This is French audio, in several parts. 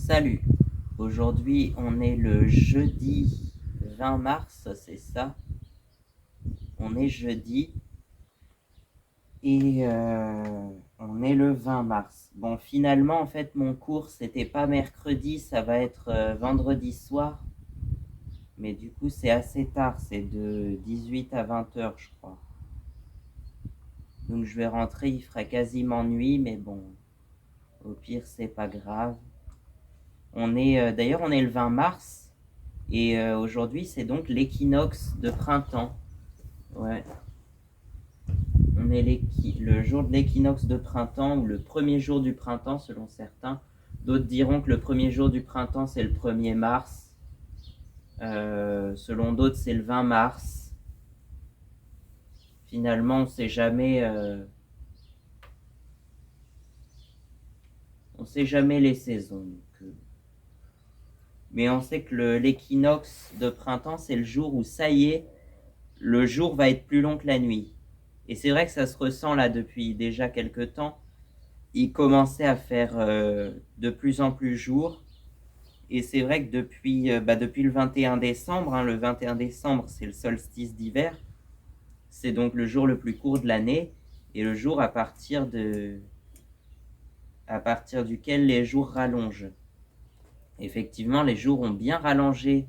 Salut, aujourd'hui on est le jeudi 20 mars, c'est ça? On est jeudi et on est le 20 mars. Bon, finalement, en fait, mon cours c'était pas mercredi, ça va être vendredi soir. Mais du coup, c'est assez tard, c'est de 18 à 20 heures, je crois. Donc je vais rentrer, il fera quasiment nuit, mais bon, au pire, c'est pas grave. D'ailleurs, on est le 20 mars. Et aujourd'hui, c'est donc l'équinoxe de printemps. Ouais. On est le jour de l'équinoxe de printemps, ou le premier jour du printemps, selon certains. D'autres diront que le premier jour du printemps, c'est le 1er mars. Selon d'autres, c'est le 20 mars. Finalement, on ne sait jamais. On sait jamais les saisons. Mais on sait que l'équinoxe de printemps, c'est le jour où, ça y est, le jour va être plus long que la nuit. Et c'est vrai que ça se ressent là depuis déjà quelques temps. Il commençait à faire de plus en plus jour. Et c'est vrai que depuis le 21 décembre, le 21 décembre, c'est le solstice d'hiver. C'est donc le jour le plus court de l'année et le jour à partir duquel les jours rallongent. Effectivement, les jours ont bien rallongé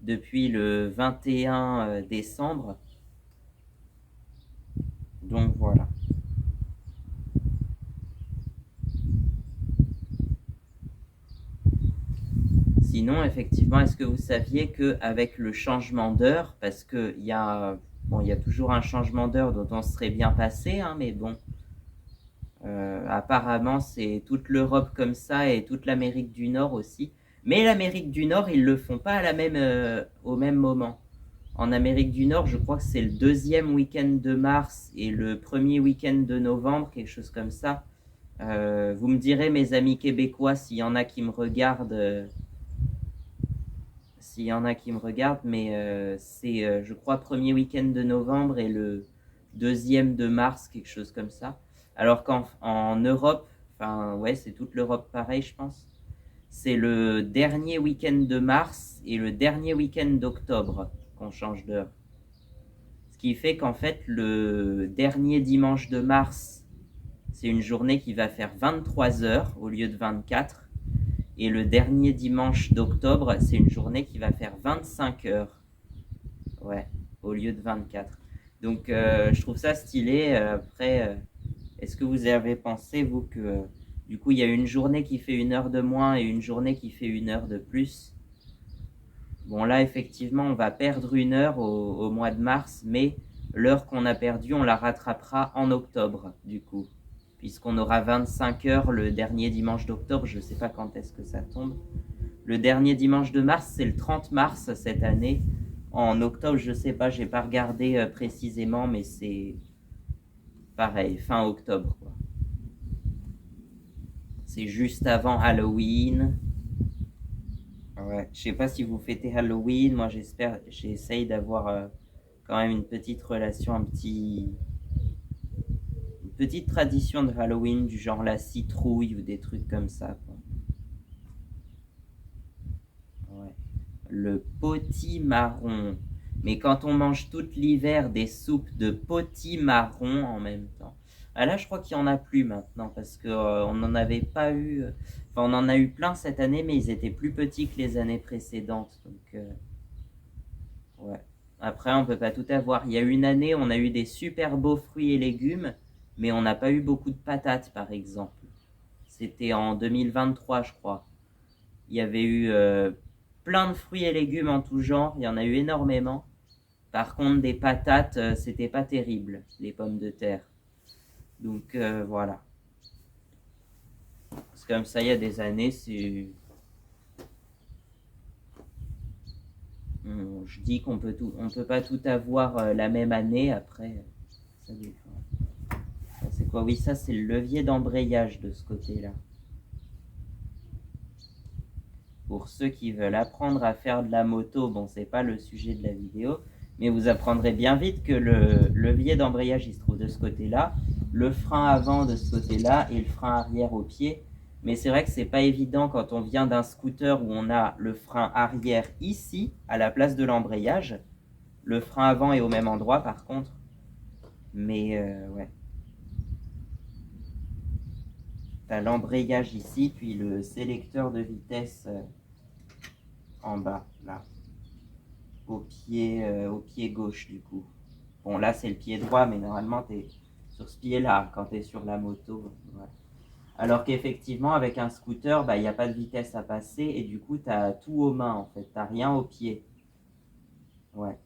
depuis le 21 décembre. Donc voilà. Sinon, effectivement, est-ce que vous saviez qu'avec le changement d'heure, parce qu'il y a toujours un changement d'heure dont on serait bien passé, mais bon, apparemment c'est toute l'Europe comme ça et toute l'Amérique du Nord aussi. Mais l'Amérique du Nord, ils le font pas au même moment. En Amérique du Nord, je crois que c'est le deuxième week-end de mars et le premier week-end de novembre, quelque chose comme ça. Vous me direz, mes amis québécois, s'il y en a qui me regardent. Mais c'est, je crois, premier week-end de novembre et le deuxième de mars, quelque chose comme ça. Alors qu'en Europe, enfin, ouais, c'est toute l'Europe pareil, je pense. C'est le dernier week-end de mars et le dernier week-end d'octobre qu'on change d'heure. Ce qui fait qu'en fait, le dernier dimanche de mars, c'est une journée qui va faire 23 heures au lieu de 24. Et le dernier dimanche d'octobre, c'est une journée qui va faire 25 heures. Ouais, au lieu de 24. Donc, je trouve ça stylé. Après, est-ce que vous avez pensé, vous, que du coup, il y a une journée qui fait 1 heure de moins et une journée qui fait 1 heure de plus? Bon, là, effectivement, on va perdre 1 heure au mois de mars, mais l'heure qu'on a perdue, on la rattrapera en octobre, du coup. Puisqu'on aura 25 heures le dernier dimanche d'octobre, je ne sais pas quand est-ce que ça tombe. Le dernier dimanche de mars, c'est le 30 mars cette année. En octobre, je ne sais pas, j'ai pas regardé précisément, mais c'est pareil, fin octobre, quoi. C'est juste avant Halloween. Ouais, je sais pas si vous fêtez Halloween. Moi, j'essaye d'avoir quand même une petite une petite tradition de Halloween du genre la citrouille ou des trucs comme ça, quoi. Ouais. Le potimarron. Mais quand on mange tout l'hiver des soupes de potimarron en même temps. Ah là, je crois qu'il n'y en a plus maintenant parce que on n'en avait pas eu. Enfin, on en a eu plein cette année, mais ils étaient plus petits que les années précédentes. Donc, ouais. Après, on peut pas tout avoir. Il y a une année, on a eu des super beaux fruits et légumes, mais on n'a pas eu beaucoup de patates, par exemple. C'était en 2023, je crois. Il y avait eu plein de fruits et légumes en tout genre. Il y en a eu énormément. Par contre, des patates, c'était pas terrible, les pommes de terre. Donc voilà. C'est comme ça, il y a des années, je dis on peut pas tout avoir la même année. Après, ça dépend. Ça, c'est quoi? Oui, ça c'est le levier d'embrayage de ce côté-là. Pour ceux qui veulent apprendre à faire de la moto, bon, c'est pas le sujet de la vidéo, mais vous apprendrez bien vite que le levier d'embrayage il se trouve de ce côté-là, le frein avant de ce côté-là et le frein arrière au pied. Mais c'est vrai que c'est pas évident quand on vient d'un scooter où on a le frein arrière ici, à la place de l'embrayage. Le frein avant est au même endroit par contre. Mais ouais. T'as l'embrayage ici, puis le sélecteur de vitesse en bas, là. Au pied gauche du coup. Bon là c'est le pied droit, mais normalement t'es sur ce pied-là quand t'es sur la moto. Voilà. Alors qu'effectivement avec un scooter, bah, il n'y a pas de vitesse à passer et du coup t'as tout aux mains en fait, t'as rien au pied. Ouais.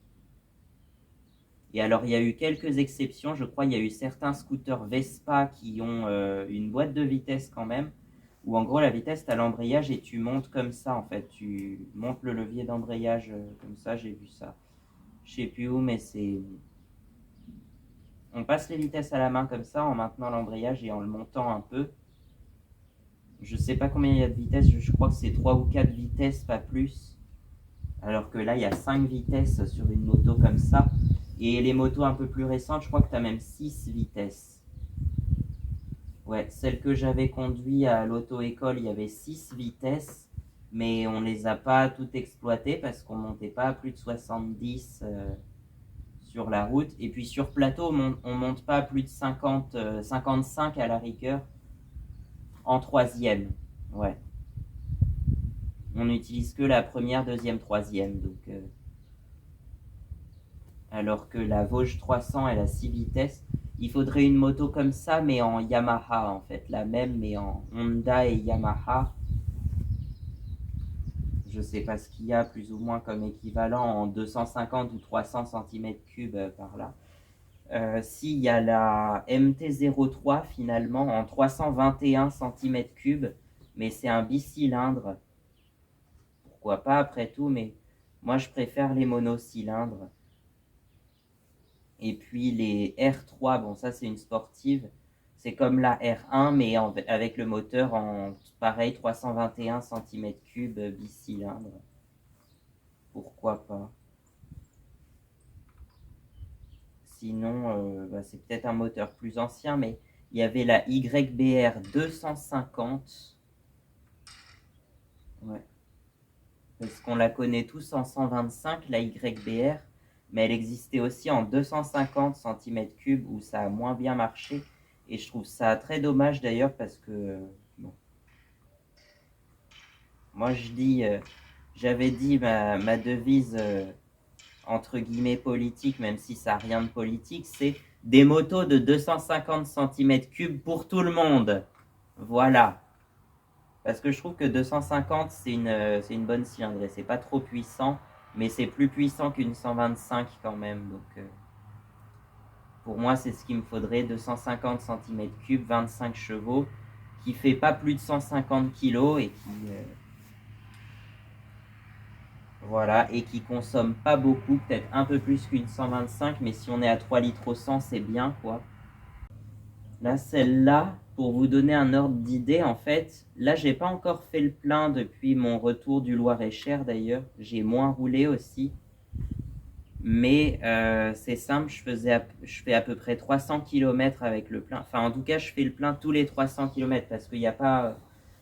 Et alors, il y a eu quelques exceptions. Je crois il y a eu certains scooters Vespa qui ont une boîte de vitesse quand même, où en gros, la vitesse, tu as l'embrayage et tu montes comme ça, en fait. Tu montes le levier d'embrayage comme ça, j'ai vu ça. Je sais plus où, mais c'est... On passe les vitesses à la main comme ça, en maintenant l'embrayage et en le montant un peu. Je sais pas combien il y a de vitesses, je crois que c'est 3 ou 4 vitesses, pas plus. Alors que là, il y a 5 vitesses sur une moto comme ça. Et les motos un peu plus récentes, je crois que tu as même 6 vitesses. Ouais, celle que j'avais conduite à l'auto-école, il y avait 6 vitesses, mais on ne les a pas toutes exploitées parce qu'on ne montait pas à plus de 70 sur la route. Et puis sur plateau, on ne monte pas à plus de 50, 55 à la rigueur en troisième. Ouais. On n'utilise que la première, deuxième, troisième. Donc, alors que la Vosges 300, elle a 6 vitesses. Il faudrait une moto comme ça, mais en Yamaha en fait. La même, mais en Honda et Yamaha. Je sais pas ce qu'il y a plus ou moins comme équivalent en 250 ou 300 cm3 par là. Si, il y a la MT-03 finalement en 321 cm3, mais c'est un bicylindre. Pourquoi pas après tout, mais moi je préfère les monocylindres. Et puis les R3, bon ça c'est une sportive, c'est comme la R1 mais avec le moteur en pareil 321 cm3 bicylindre. Pourquoi pas. Sinon, bah, c'est peut-être un moteur plus ancien, mais il y avait la YBR 250. Ouais. Parce qu'on la connaît tous en 125, la YBR, mais elle existait aussi en 250 cm3 où ça a moins bien marché. Et je trouve ça très dommage d'ailleurs parce que, bon, moi je dis, j'avais dit ma devise entre guillemets politique, même si ça n'a rien de politique, c'est des motos de 250 cm3 pour tout le monde. Voilà. Parce que je trouve que 250, c'est une bonne cylindrée. C'est pas trop puissant, mais c'est plus puissant qu'une 125 quand même. Donc, pour moi, c'est ce qu'il me faudrait. 250 cm3, 25 chevaux, qui fait pas plus de 150 kg et qui, voilà, et qui consomme pas beaucoup, peut-être un peu plus qu'une 125, mais si on est à 3 litres au 100, c'est bien, quoi. Là, celle-là, pour vous donner un ordre d'idée, en fait, là, j'ai pas encore fait le plein depuis mon retour du Loir-et-Cher, d'ailleurs. J'ai moins roulé aussi. Mais c'est simple, je fais à peu près 300 km avec le plein. Enfin, en tout cas, je fais le plein tous les 300 km parce qu'il n'y a pas,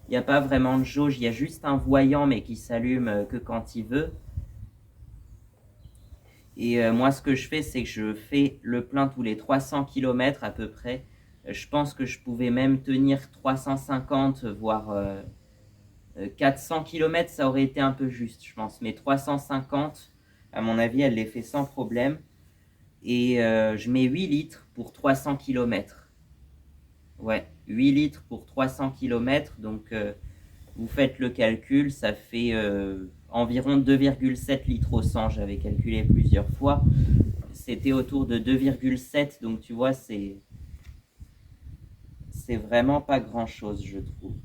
il y a pas vraiment de jauge. Il y a juste un voyant, mais qui s'allume que quand il veut. Et moi, ce que je fais, c'est que je fais le plein tous les 300 km à peu près. Je pense que je pouvais même tenir 350, voire 400 km, ça aurait été un peu juste, je pense. Mais 350, à mon avis, elle les fait sans problème. Et je mets 8 litres pour 300 km. Ouais, 8 litres pour 300 km. Donc, vous faites le calcul, ça fait environ 2,7 litres au 100. J'avais calculé plusieurs fois. C'était autour de 2,7. Donc, tu vois, c'est vraiment pas grand-chose, je trouve.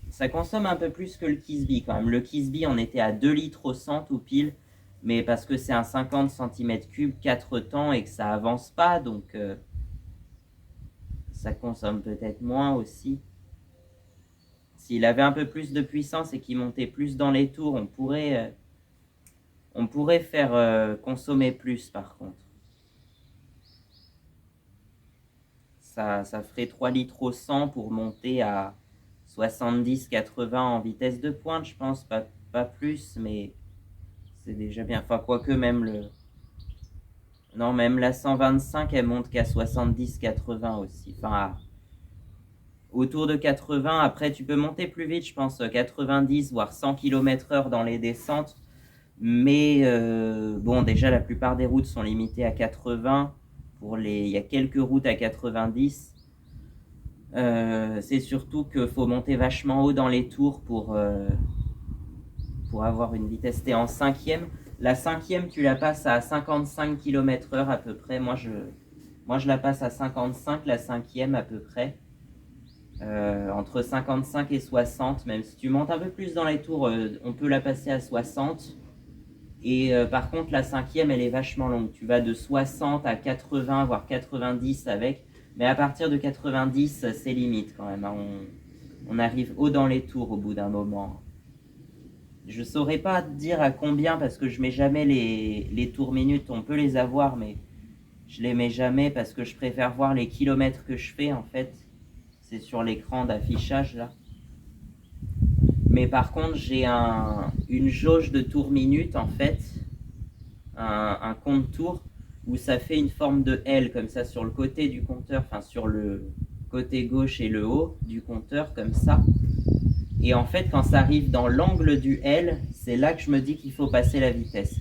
Ça consomme un peu plus que le Kisby quand même. Le Kisby, on était à 2 litres au 100 tout pile. Mais parce que c'est un 50 cm3, 4 temps et que ça avance pas. Donc, ça consomme peut-être moins aussi. S'il avait un peu plus de puissance et qu'il montait plus dans les tours, on pourrait faire consommer plus par contre. Ça ferait 3 litres au 100 pour monter à 70-80 en vitesse de pointe, je pense, pas plus, mais c'est déjà bien. Enfin, quoique même non, même la 125, elle monte qu'à 70-80 aussi. Enfin, autour de 80. Après, tu peux monter plus vite, je pense, 90, voire 100 km/h dans les descentes. Mais bon, déjà, la plupart des routes sont limitées à 80. Il y a quelques routes à 90. C'est surtout qu'il faut monter vachement haut dans les tours pour avoir une vitesse. T'es en cinquième. La cinquième, tu la passes à 55 km/h à peu près. Moi, je la passe à 55, la cinquième à peu près. Entre 55 et 60, même si tu montes un peu plus dans les tours, on peut la passer à 60. Et par contre, la cinquième, elle est vachement longue. Tu vas de 60 à 80, voire 90 avec. Mais à partir de 90, c'est limite quand même. Hein. On arrive haut dans les tours au bout d'un moment. Je saurais pas te dire à combien parce que je mets jamais les tours minutes. On peut les avoir, mais je les mets jamais parce que je préfère voir les kilomètres que je fais en fait. C'est sur l'écran d'affichage là. Mais par contre, j'ai une jauge de tours minutes en fait, un compte tours où ça fait une forme de L comme ça sur le côté du compteur, enfin sur le côté gauche et le haut du compteur comme ça. Et en fait, quand ça arrive dans l'angle du L, c'est là que je me dis qu'il faut passer la vitesse.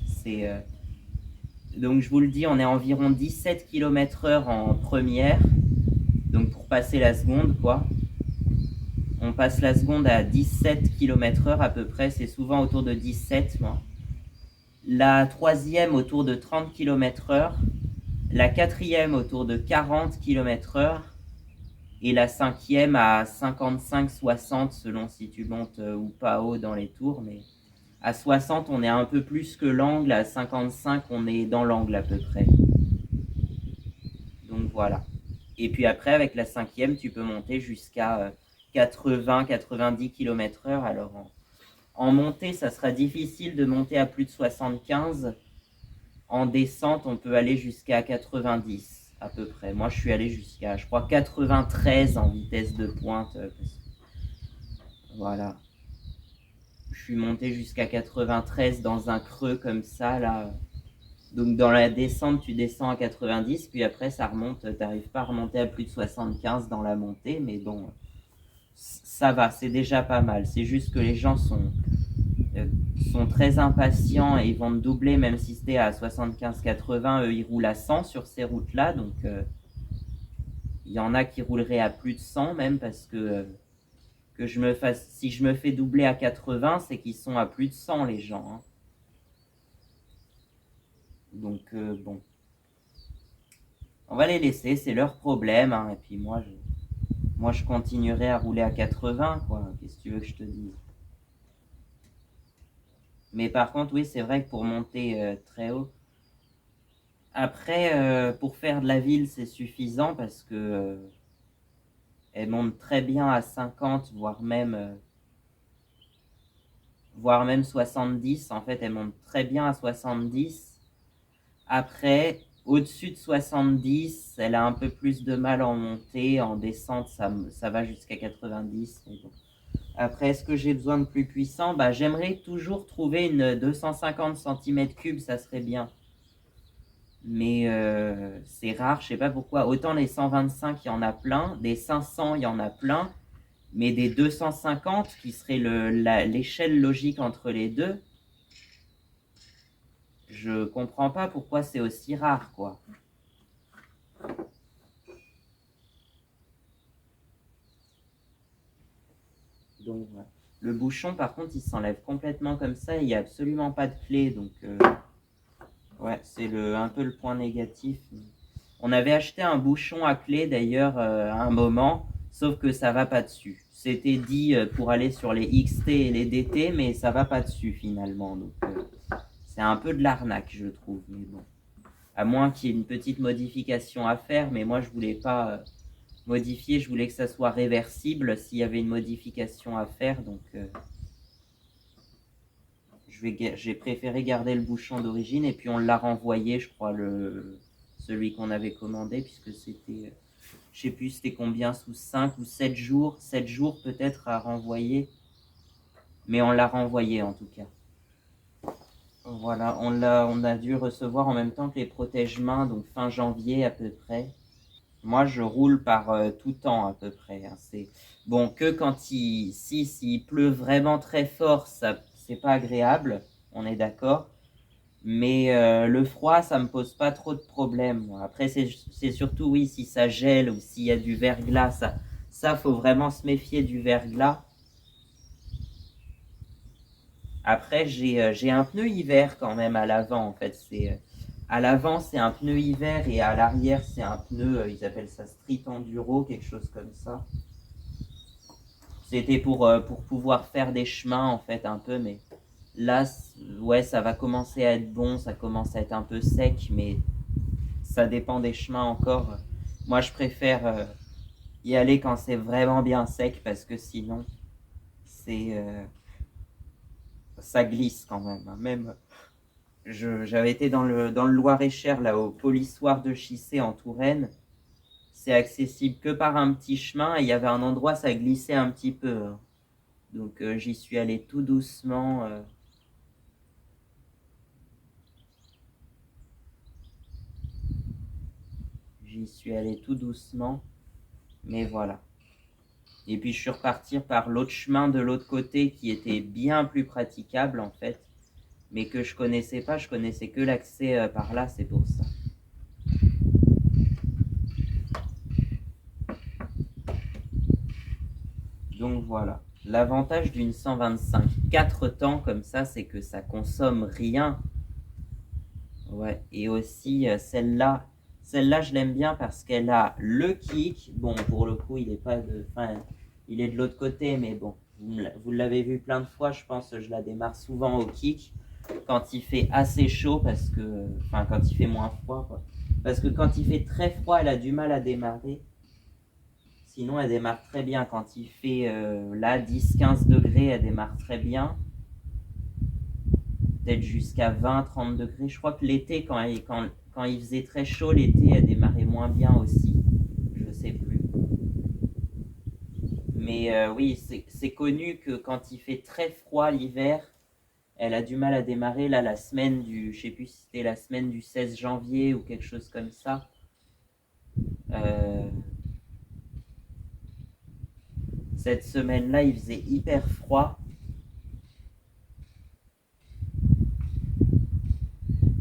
Donc je vous le dis, on est à environ 17 km/h en première, donc pour passer la seconde quoi. On passe la seconde à 17 km/h à peu près, c'est souvent autour de 17 moi. La troisième autour de 30 km/h, la quatrième autour de 40 km/h et la cinquième à 55-60 selon si tu montes ou pas haut dans les tours. Mais à 60 on est un peu plus que l'angle, à 55 on est dans l'angle à peu près. Donc voilà. Et puis après avec la cinquième tu peux monter jusqu'à 80-90 km/h. Alors en montée ça sera difficile de monter à plus de 75. En descente, on peut aller jusqu'à 90 à peu près. Moi, je suis allé jusqu'à, je crois, 93 en vitesse de pointe. Voilà. Je suis monté jusqu'à 93 dans un creux comme ça, là. Donc, dans la descente, tu descends à 90, puis après, ça remonte. Tu n'arrives pas à remonter à plus de 75 dans la montée, mais bon, ça va, c'est déjà pas mal. C'est juste que les gens sont très impatients et ils vont te doubler même si c'était à 75-80, eux ils roulent à 100 sur ces routes là, donc il y en a qui rouleraient à plus de 100 même parce que si je me fais doubler à 80 c'est qu'ils sont à plus de 100 les gens hein. Donc bon, on va les laisser, c'est leur problème hein. Et puis moi je continuerai à rouler à 80 quoi, qu'est-ce que tu veux que je te dise. Mais par contre oui c'est vrai que pour monter très haut, après, pour faire de la ville, c'est suffisant parce que elle monte très bien à 50, voire même 70. En fait, elle monte très bien à 70. Après, au-dessus de 70, elle a un peu plus de mal en montée. En descente, ça va jusqu'à 90. Mais bon. Après, est-ce que j'ai besoin de plus puissant? Bah, j'aimerais toujours trouver une 250 cm3, ça serait bien. Mais c'est rare, je sais pas pourquoi. Autant les 125, il y en a plein, des 500, il y en a plein, mais des 250, qui serait l'échelle logique entre les deux, je comprends pas pourquoi c'est aussi rare, quoi. Donc, voilà. Le bouchon, par contre, il s'enlève complètement comme ça, il n'y a absolument pas de clé, donc ouais, c'est un peu le point négatif. On avait acheté un bouchon à clé d'ailleurs à un moment, sauf que ça va pas dessus. C'était dit pour aller sur les XT et les DT, mais ça va pas dessus finalement. Donc c'est un peu de l'arnaque, je trouve. Mais bon, à moins qu'il y ait une petite modification à faire, mais moi je voulais pas modifier, je voulais que ça soit réversible s'il y avait une modification à faire. Donc j'ai préféré garder le bouchon d'origine et puis on l'a renvoyé, je crois, celui qu'on avait commandé, puisque c'était Je sais plus c'était combien, sous 5 ou 7 jours, 7 jours peut-être à renvoyer, mais on l'a renvoyé en tout cas. Voilà, on a dû recevoir en même temps que les protège-mains, donc fin janvier à peu près. Moi, je roule par tout temps à peu près, hein. C'est bon que quand s'il pleut vraiment très fort, ça c'est pas agréable, on est d'accord. Mais le froid, ça me pose pas trop de problèmes. Après, c'est surtout oui, si ça gèle ou s'il y a du verglas, ça faut vraiment se méfier du verglas. Après, j'ai un pneu hiver quand même à l'avant. En fait, à l'avant c'est un pneu hiver et à l'arrière c'est un pneu. Ils appellent ça Street Enduro, quelque chose comme ça. C'était pour pouvoir faire des chemins en fait un peu, mais là, ouais, ça va commencer à être bon. Ça commence à être un peu sec, mais ça dépend des chemins encore. Moi, je préfère y aller quand c'est vraiment bien sec parce que sinon, c'est ça glisse quand même, hein. Même j'avais été dans le Loir-et-Cher, là, au Polissoir de Chissé en Touraine. C'est accessible que par un petit chemin et il y avait un endroit, ça glissait un petit peu, hein. Donc j'y suis allé tout doucement. J'y suis allé tout doucement. Mais voilà. Et puis je suis reparti par l'autre chemin de l'autre côté qui était bien plus praticable en fait, mais que je connaissais pas, je connaissais que l'accès par là, c'est pour ça. Donc voilà. L'avantage d'une 125 4 temps comme ça, c'est que ça consomme rien. Ouais. Et aussi celle-là je l'aime bien parce qu'elle a le kick. Bon, pour le coup, il est pas de, enfin, il est de l'autre côté, mais bon, vous l'avez vu plein de fois, je pense. Je la démarre souvent au kick quand il fait assez chaud parce que, enfin, quand il fait moins froid, quoi. Parce que quand il fait très froid, elle a du mal à démarrer. Sinon, elle démarre très bien. Quand il fait là 10-15 degrés, elle démarre très bien. Peut-être jusqu'à 20-30 degrés. Je crois que l'été, quand il faisait très chaud, l'été, elle démarrait moins bien aussi. Je sais plus. Mais oui, c'est connu que quand il fait très froid l'hiver, elle a du mal à démarrer. Là, la semaine du, je sais plus si c'était la semaine du 16 janvier ou quelque chose comme ça. Euh, cette semaine-là, il faisait hyper froid.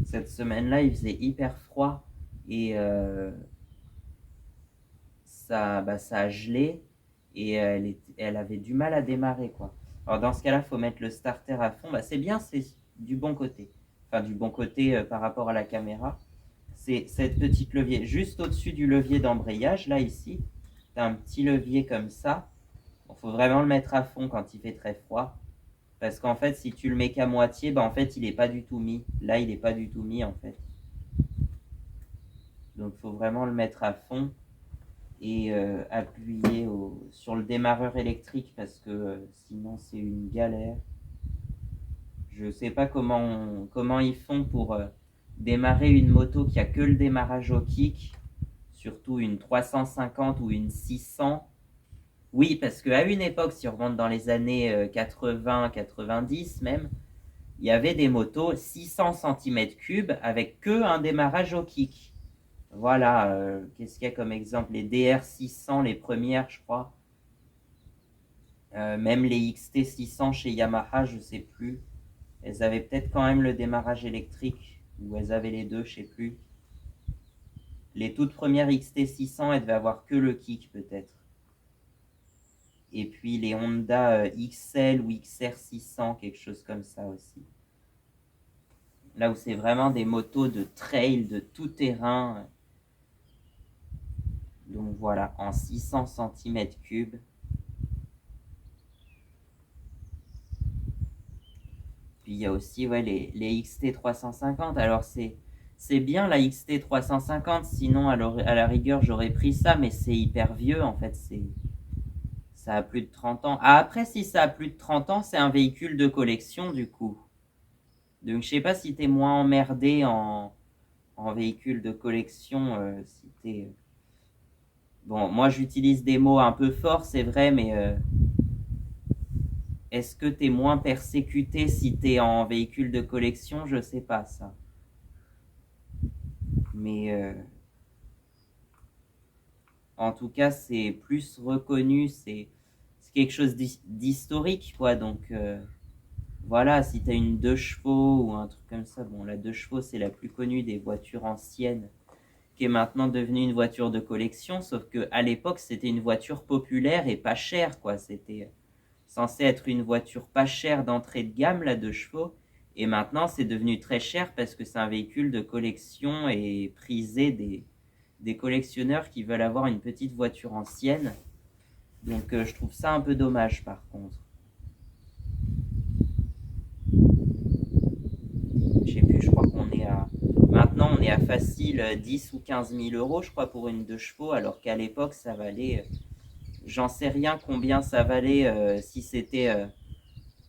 Cette semaine-là, il faisait hyper froid et ça a gelé et elle avait du mal à démarrer, quoi. Alors dans ce cas-là, il faut mettre le starter à fond. Bah, c'est bien, c'est du bon côté. Enfin, du bon côté par rapport à la caméra. C'est cette petite levier juste au-dessus du levier d'embrayage, là, ici. Tu as un petit levier comme ça. Il faut vraiment le mettre à fond quand il fait très froid. Parce qu'en fait, si tu le mets qu'à moitié, bah, en fait, il n'est pas du tout mis. Là, il n'est pas du tout mis, en fait. Donc, il faut vraiment le mettre à fond et appuyer sur le démarreur électrique parce que sinon, c'est une galère. Je ne sais pas comment ils font pour démarrer une moto qui a que le démarrage au kick, surtout une 350 ou une 600. Oui, parce qu'à une époque, si on remonte dans les années 80-90 même, il y avait des motos 600 cm3 avec que un démarrage au kick. Voilà, qu'est-ce qu'il y a comme exemple? Les DR600, les premières, je crois. Même les XT600 chez Yamaha, je sais plus. Elles avaient peut-être quand même le démarrage électrique, ou elles avaient les deux, je sais plus. Les toutes premières XT600, elles devaient avoir que le kick peut-être. Et puis les Honda XL ou XR600, quelque chose comme ça aussi. Là où c'est vraiment des motos de trail, de tout terrain. Donc voilà, en 600 cm3. Puis il y a aussi ouais, les XT350. Alors c'est bien la XT350, sinon à la rigueur j'aurais pris ça, mais c'est hyper vieux en fait. Ça a plus de 30 ans. Ah, après, si ça a plus de 30 ans, c'est un véhicule de collection du coup. Donc je sais pas si t'es moins emmerdé en véhicule de collection, si t'es. Bon, moi j'utilise des mots un peu forts, c'est vrai, mais est-ce que t'es moins persécuté si t'es en véhicule de collection? Je sais pas ça. Mais en tout cas, c'est plus reconnu, c'est quelque chose d'historique, quoi. Donc voilà, si t'as une 2 chevaux ou un truc comme ça, bon, la 2 chevaux, c'est la plus connue des voitures anciennes, qui est maintenant devenue une voiture de collection, sauf que à l'époque, c'était une voiture populaire et pas chère, quoi. C'était censé être une voiture pas chère d'entrée de gamme, la 2 chevaux, et maintenant, c'est devenu très cher parce que c'est un véhicule de collection et prisé des collectionneurs qui veulent avoir une petite voiture ancienne. Donc je trouve ça un peu dommage par contre. Je sais plus, je crois qu'on est à... Maintenant on est à facile 10 ou 15 000 euros je crois pour une 2 chevaux, alors qu'à l'époque ça valait... J'en sais rien combien ça valait si c'était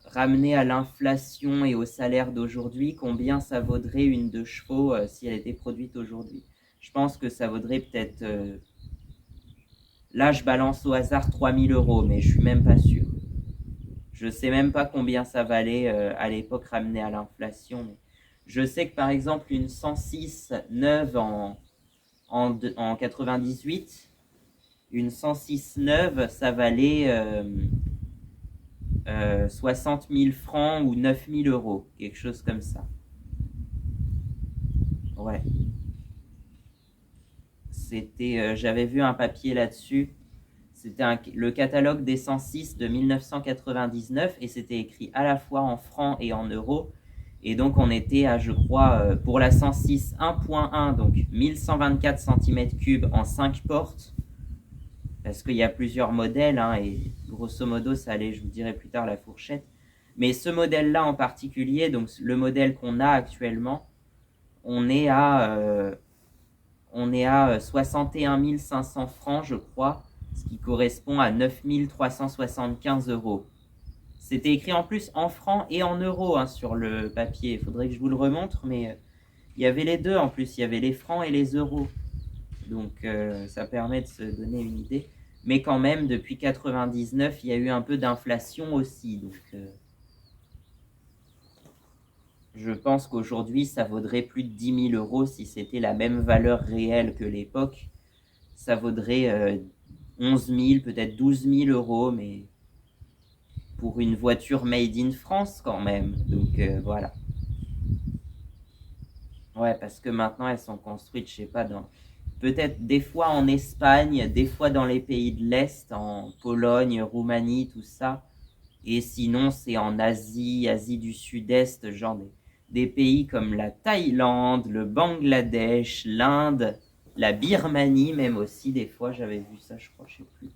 ramené à l'inflation et au salaire d'aujourd'hui, combien ça vaudrait une 2 chevaux si elle était produite aujourd'hui. Je pense que ça vaudrait peut-être... là je balance au hasard 3 000 euros, mais je suis même pas sûr. Je sais même pas combien ça valait à l'époque ramené à l'inflation. Mais je sais que par exemple une 106 neuve en 98, une 106 neuve, ça valait 60 000 francs ou 9 000 euros, quelque chose comme ça. Ouais. J'avais vu un papier là-dessus. C'était le catalogue des 106 de 1999 et c'était écrit à la fois en francs et en euros. Et donc on était à, je crois, pour la 106 1.1, donc 1124 cm3 en 5 portes, parce qu'il y a plusieurs modèles, hein, et grosso modo ça allait, je vous dirai plus tard, la fourchette. Mais ce modèle-là en particulier, donc le modèle qu'on a actuellement, on est à 61 500 francs, je crois, ce qui correspond à 9 375 euros. C'était écrit en plus en francs et en euros hein, sur le papier. Il faudrait que je vous le remontre, mais il y avait les deux en plus. Il y avait les francs et les euros. Donc ça permet de se donner une idée. Mais quand même, depuis 99, il y a eu un peu d'inflation aussi. Donc je pense qu'aujourd'hui, ça vaudrait plus de 10 000 euros si c'était la même valeur réelle que l'époque. Ça vaudrait 11 000, peut-être 12 000 euros, mais pour une voiture made in France quand même. Donc voilà. Ouais, parce que maintenant elles sont construites, je sais pas, peut-être des fois en Espagne, des fois dans les pays de l'Est, en Pologne, Roumanie, tout ça. Et sinon, c'est en Asie, Asie du Sud-Est, genre des pays comme la Thaïlande, le Bangladesh, l'Inde, la Birmanie, même aussi, des fois, j'avais vu ça, je crois, je sais plus.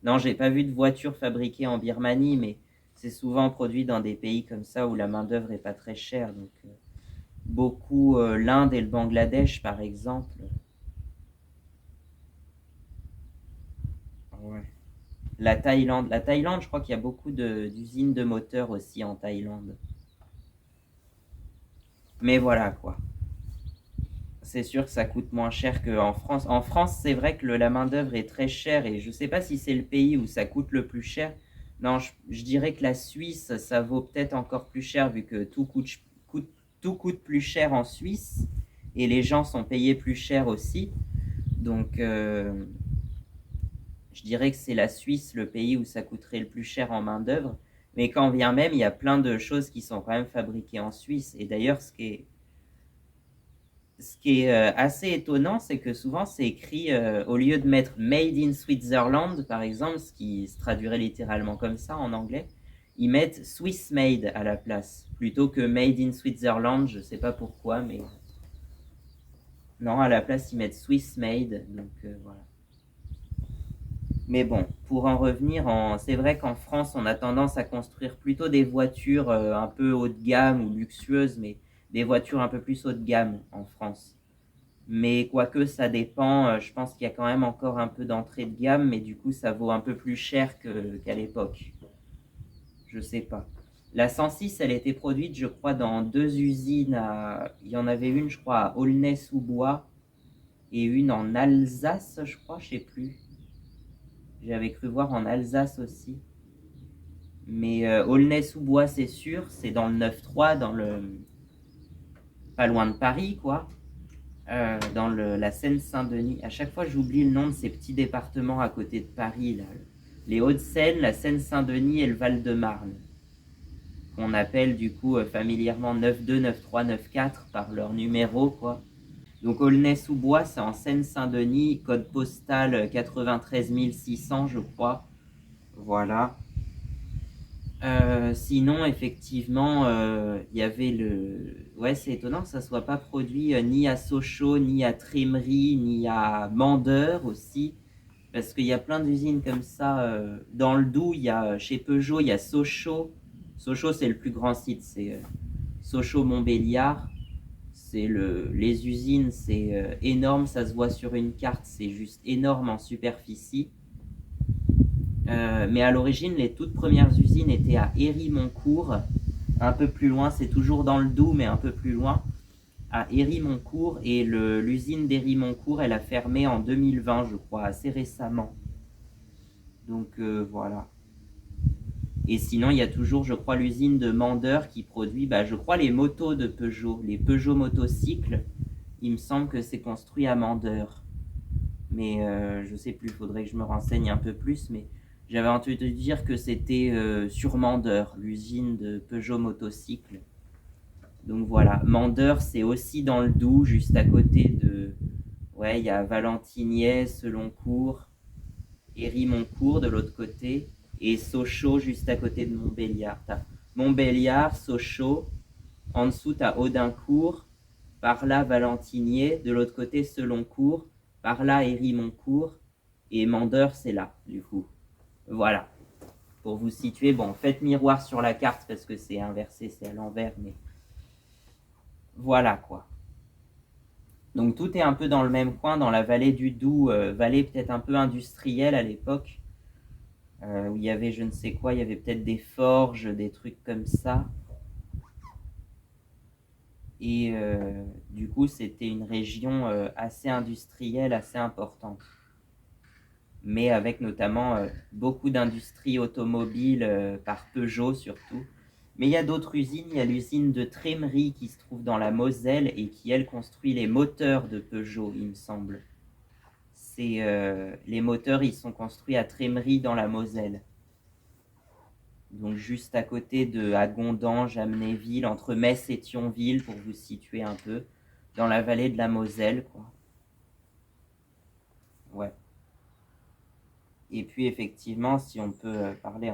Non, j'ai pas vu de voiture fabriquée en Birmanie, mais c'est souvent produit dans des pays comme ça où la main-d'œuvre est pas très chère. Donc, beaucoup l'Inde et le Bangladesh, par exemple. Ouais. La Thaïlande, je crois qu'il y a beaucoup d'usines de moteurs aussi en Thaïlande. Mais voilà quoi. C'est sûr que ça coûte moins cher qu'en France. En France, c'est vrai que la main-d'œuvre est très chère et je ne sais pas si c'est le pays où ça coûte le plus cher. Non, je dirais que la Suisse, ça vaut peut-être encore plus cher vu que tout coûte plus cher en Suisse et les gens sont payés plus cher aussi. Donc, je dirais que c'est la Suisse le pays où ça coûterait le plus cher en main-d'œuvre. Mais quand bien même, il y a plein de choses qui sont quand même fabriquées en Suisse. Et d'ailleurs, ce qui est assez étonnant, c'est que souvent c'est écrit, au lieu de mettre Made in Switzerland, par exemple, ce qui se traduirait littéralement comme ça en anglais, ils mettent Swiss Made à la place, plutôt que Made in Switzerland, je ne sais pas pourquoi, mais non, à la place ils mettent Swiss Made, donc voilà. Mais bon, pour en revenir, c'est vrai qu'en France, on a tendance à construire plutôt des voitures un peu haut de gamme ou luxueuses, mais des voitures un peu plus haut de gamme en France. Mais quoique ça dépend, je pense qu'il y a quand même encore un peu d'entrée de gamme, mais du coup ça vaut un peu plus cher qu'à l'époque. Je sais pas. La 106, elle était produite, je crois, dans 2 usines. Il y en avait une, je crois, à Aulnay-sous-Bois et une en Alsace, je crois, je sais plus. J'avais cru voir en Alsace aussi. Mais Aulnay-sous-Bois, c'est sûr, c'est dans le 9-3, pas loin de Paris, quoi. Dans la Seine-Saint-Denis. À chaque fois, j'oublie le nom de ces petits départements à côté de Paris, là. Les Hauts-de-Seine, la Seine-Saint-Denis et le Val-de-Marne, qu'on appelle du coup familièrement 9-2, 9-3, 9-4 par leur numéro, quoi. Donc Aulnay-sous-Bois, c'est en Seine-Saint-Denis, code postal 93 600, je crois. Voilà. Sinon, effectivement, il y avait Ouais, c'est étonnant que ça soit pas produit ni à Sochaux, ni à Trémery, ni à Mandeur aussi. Parce qu'il y a plein d'usines comme ça. Dans le Doubs, il y a, chez Peugeot, il y a Sochaux. Sochaux, c'est le plus grand site. C'est Sochaux-Montbéliard. Les usines, c'est énorme. Ça se voit sur une carte. C'est juste énorme en superficie. Mais à l'origine, les toutes premières usines étaient à Héry-Moncourt, un peu plus loin, c'est toujours dans le Doubs, mais un peu plus loin, à Héry-Moncourt. Et l'usine d'Héry-Moncourt, elle a fermé en 2020, je crois, assez récemment. Donc voilà. Et sinon, il y a toujours, je crois, l'usine de Mandeur qui produit, je crois, les motos de Peugeot, les Peugeot motocycles. Il me semble que c'est construit à Mandeur. Mais je sais plus, il faudrait que je me renseigne un peu plus, mais j'avais entendu dire que c'était sur Mandeur, l'usine de Peugeot motocycle. Donc voilà, Mandeur, c'est aussi dans le Doubs, juste à côté de... Ouais, il y a Valentigney, Seloncourt, Héry-Moncourt de l'autre côté, et Sochaux juste à côté de Montbéliard. T'as Montbéliard, Sochaux, en dessous t'as Audincourt, par là Valentigney, de l'autre côté Seloncourt, par là Héry-Moncourt, et Mandeur c'est là, du coup. Voilà. Pour vous situer, bon, faites miroir sur la carte parce que c'est inversé, c'est à l'envers, mais voilà quoi. Donc tout est un peu dans le même coin, dans la vallée du Doubs, vallée peut-être un peu industrielle à l'époque, où il y avait je ne sais quoi, il y avait peut-être des forges, des trucs comme ça. Et du coup, c'était une région assez industrielle, assez importante. Mais avec notamment beaucoup d'industries automobiles par Peugeot surtout. Mais il y a d'autres usines, il y a l'usine de Trémery qui se trouve dans la Moselle et qui, elle, construit les moteurs de Peugeot, il me semble. Les moteurs, ils sont construits à Trémery dans la Moselle. Donc juste à côté de Agondange, Amnéville, entre Metz et Thionville, pour vous situer un peu, dans la vallée de la Moselle, quoi. Ouais. Et puis effectivement, si on peut parler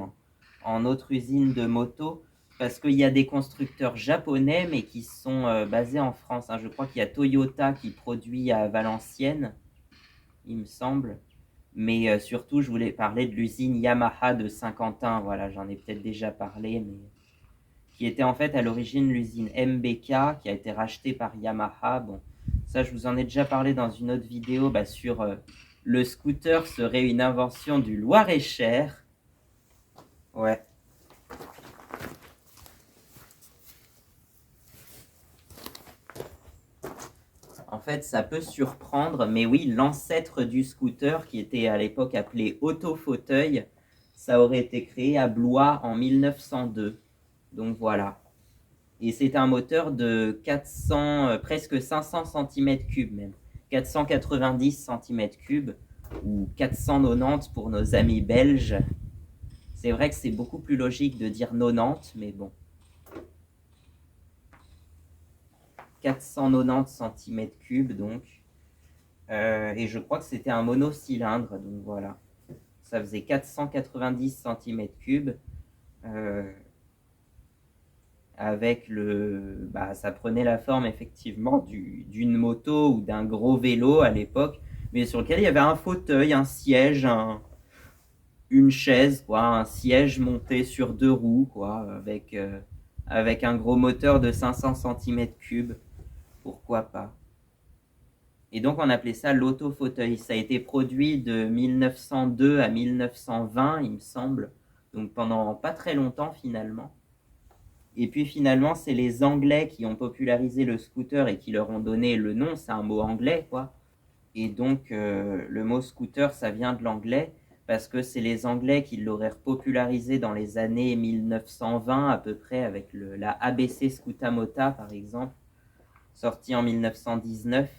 en autre usine de moto, parce qu'il y a des constructeurs japonais, mais qui sont basés en France. Je crois qu'il y a Toyota qui produit à Valenciennes, il me semble. Mais surtout, je voulais parler de l'usine Yamaha de Saint-Quentin. Voilà, j'en ai peut-être déjà parlé, mais qui était en fait à l'origine l'usine MBK, qui a été rachetée par Yamaha. Bon, ça, je vous en ai déjà parlé dans une autre vidéo sur le scooter serait une invention du Loir-et-Cher. Ouais. En fait, ça peut surprendre, mais oui, l'ancêtre du scooter, qui était à l'époque appelé autofauteuil, ça aurait été créé à Blois en 1902. Donc voilà. Et c'est un moteur de 400, presque 500 cm3 même. 490 cm3 ou 490 pour nos amis belges. C'est vrai que c'est beaucoup plus logique de dire 90, mais bon. 490 cm3 donc. Et je crois que c'était un monocylindre, donc voilà. Ça faisait 490 cm3. Avec ça prenait la forme effectivement d'une moto ou d'un gros vélo à l'époque, mais sur lequel il y avait un fauteuil, un siège, une chaise, quoi, un siège monté sur deux roues, quoi, avec un gros moteur de 500 cm3. Pourquoi pas? Et donc on appelait ça l'autofauteuil. Ça a été produit de 1902 à 1920, il me semble, donc pendant pas très longtemps finalement. Et puis finalement, c'est les Anglais qui ont popularisé le scooter et qui leur ont donné le nom, c'est un mot anglais, quoi. Et donc, le mot scooter, ça vient de l'anglais. parce que c'est les Anglais qui l'auraient popularisé dans les années 1920 à peu près, avec la ABC Scutamota par exemple, sortie en 1919.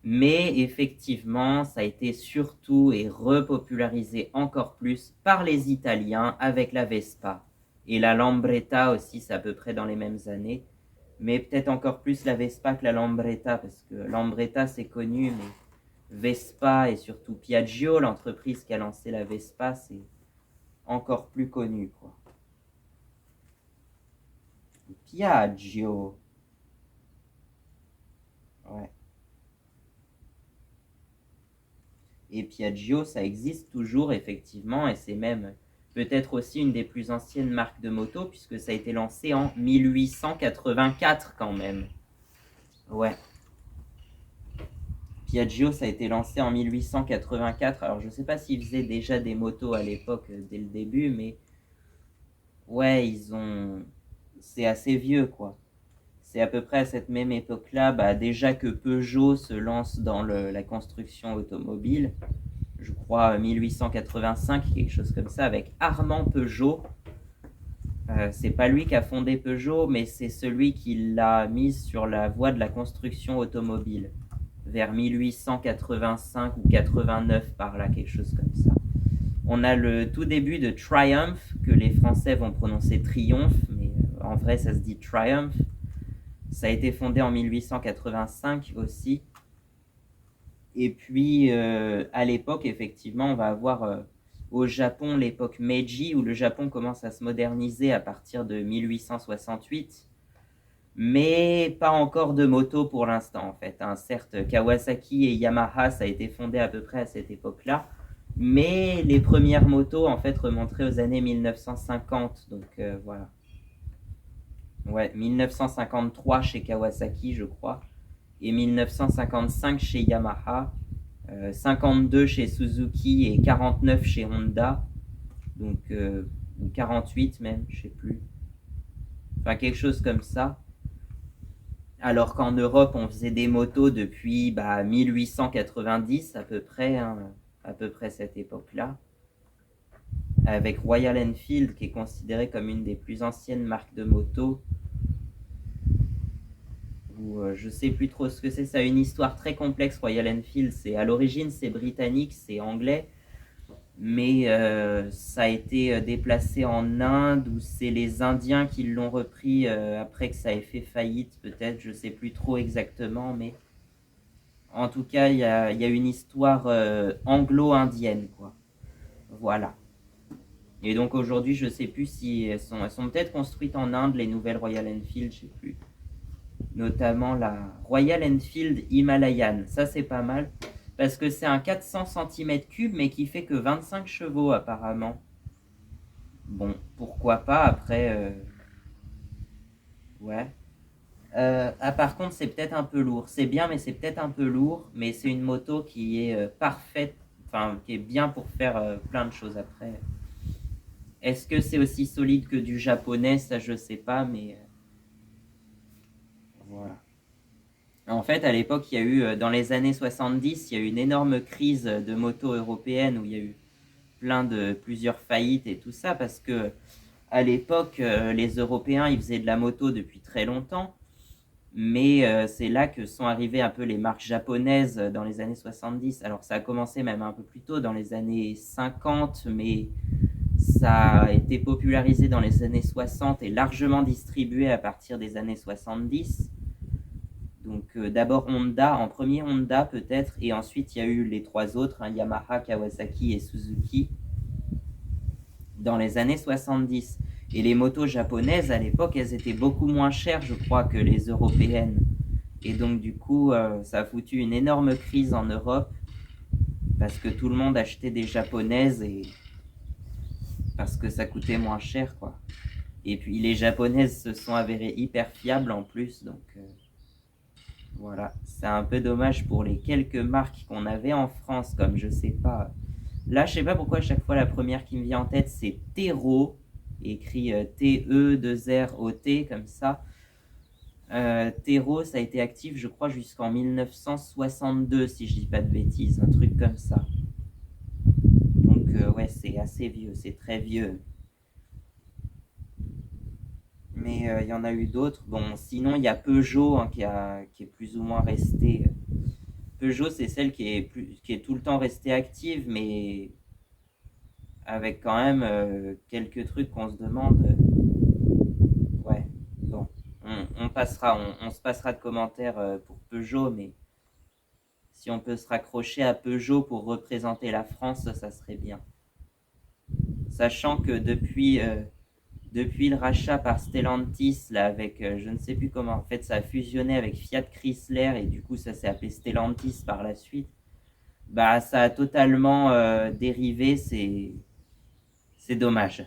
Mais effectivement, ça a été surtout et repopularisé encore plus par les Italiens avec la Vespa. Et la Lambretta aussi, c'est à peu près dans les mêmes années. Mais peut-être encore plus la Vespa que la Lambretta, parce que Lambretta c'est connu, mais Vespa et surtout Piaggio, l'entreprise qui a lancé la Vespa, c'est encore plus connu, quoi. Piaggio. Ouais. Et Piaggio, ça existe toujours, effectivement, et c'est même peut-être aussi une des plus anciennes marques de moto, puisque ça a été lancé en 1884 quand même. Ouais. Piaggio, ça a été lancé en 1884. Alors, je ne sais pas s'ils faisaient déjà des motos à l'époque, dès le début, mais ouais, c'est assez vieux, quoi. C'est à peu près à cette même époque-là, déjà que Peugeot se lance dans la construction automobile. Je crois 1885, quelque chose comme ça, avec Armand Peugeot. C'est pas lui qui a fondé Peugeot, mais c'est celui qui l'a mise sur la voie de la construction automobile, vers 1885 ou 89 par là, quelque chose comme ça. On a le tout début de Triumph, que les Français vont prononcer Triomphe, mais en vrai ça se dit Triumph. Ça a été fondé en 1885 aussi. Et puis, à l'époque, effectivement, on va avoir au Japon l'époque Meiji, où le Japon commence à se moderniser à partir de 1868. Mais pas encore de moto pour l'instant, en fait. Hein. Certes, Kawasaki et Yamaha, ça a été fondé à peu près à cette époque-là. Mais les premières motos, en fait, remonteraient aux années 1950. Donc, voilà. Ouais, 1953 chez Kawasaki, je crois. Et 1955 chez Yamaha. 52 chez Suzuki et 49 chez Honda. Donc, ou 48 même, je sais plus. Enfin, quelque chose comme ça. Alors qu'en Europe, on faisait des motos depuis 1890 à peu près, hein, à peu près cette époque-là. Avec Royal Enfield, qui est considéré comme une des plus anciennes marques de motos. Je sais plus trop ce que c'est. Ça a une histoire très complexe, Royal Enfield. À l'origine, c'est britannique, c'est anglais. Mais ça a été déplacé en Inde, où c'est les Indiens qui l'ont repris après que ça ait fait faillite, peut-être, je ne sais plus trop exactement, mais en tout cas, il y a une histoire anglo-indienne, quoi. Voilà. Et donc aujourd'hui, je ne sais plus si elles sont peut-être construites en Inde, les nouvelles Royal Enfield, je ne sais plus. Notamment la Royal Enfield Himalayan, ça c'est pas mal. Parce que c'est un 400 cm3, mais qui fait que 25 chevaux apparemment. Bon, pourquoi pas, après... Ouais. Par contre, c'est peut-être un peu lourd. C'est bien, mais c'est peut-être un peu lourd. Mais c'est une moto qui est parfaite, enfin, qui est bien pour faire plein de choses après. Est-ce que c'est aussi solide que du japonais? Ça, je sais pas, mais... voilà. En fait, à l'époque, il y a eu, dans les années 70, il y a eu une énorme crise de moto européenne où il y a eu plusieurs faillites et tout ça, parce que à l'époque, les Européens, ils faisaient de la moto depuis très longtemps, mais c'est là que sont arrivées un peu les marques japonaises dans les années 70. Alors ça a commencé même un peu plus tôt, dans les années 50, mais ça a été popularisé dans les années 60 et largement distribué à partir des années 70. Donc d'abord Honda, en premier Honda peut-être, et ensuite il y a eu les trois autres, hein, Yamaha, Kawasaki et Suzuki, dans les années 70. Et les motos japonaises, à l'époque, elles étaient beaucoup moins chères, je crois, que les européennes. Et donc du coup, ça a foutu une énorme crise en Europe, parce que tout le monde achetait des japonaises, et parce que ça coûtait moins cher, quoi. Et puis les japonaises se sont avérées hyper fiables en plus, donc... voilà, c'est un peu dommage pour les quelques marques qu'on avait en France, comme je sais pas. Là, je sais pas pourquoi à chaque fois la première qui me vient en tête c'est Tero, écrit T-E-2-R-O-T comme ça. Tero, ça a été actif, je crois, jusqu'en 1962, si je dis pas de bêtises, un truc comme ça. ouais, c'est assez vieux, c'est très vieux. Mais il y en a eu d'autres. Bon, sinon, il y a Peugeot hein, qui est plus ou moins restée. Peugeot, c'est celle qui est tout le temps restée active, mais avec quand même quelques trucs qu'on se demande. Ouais, bon, on se passera de commentaires pour Peugeot, mais si on peut se raccrocher à Peugeot pour représenter la France, ça serait bien. Sachant que depuis le rachat par Stellantis, là, avec je ne sais plus comment, en fait, ça a fusionné avec Fiat Chrysler et du coup, ça s'est appelé Stellantis par la suite. Bah, ça a totalement dérivé, c'est dommage.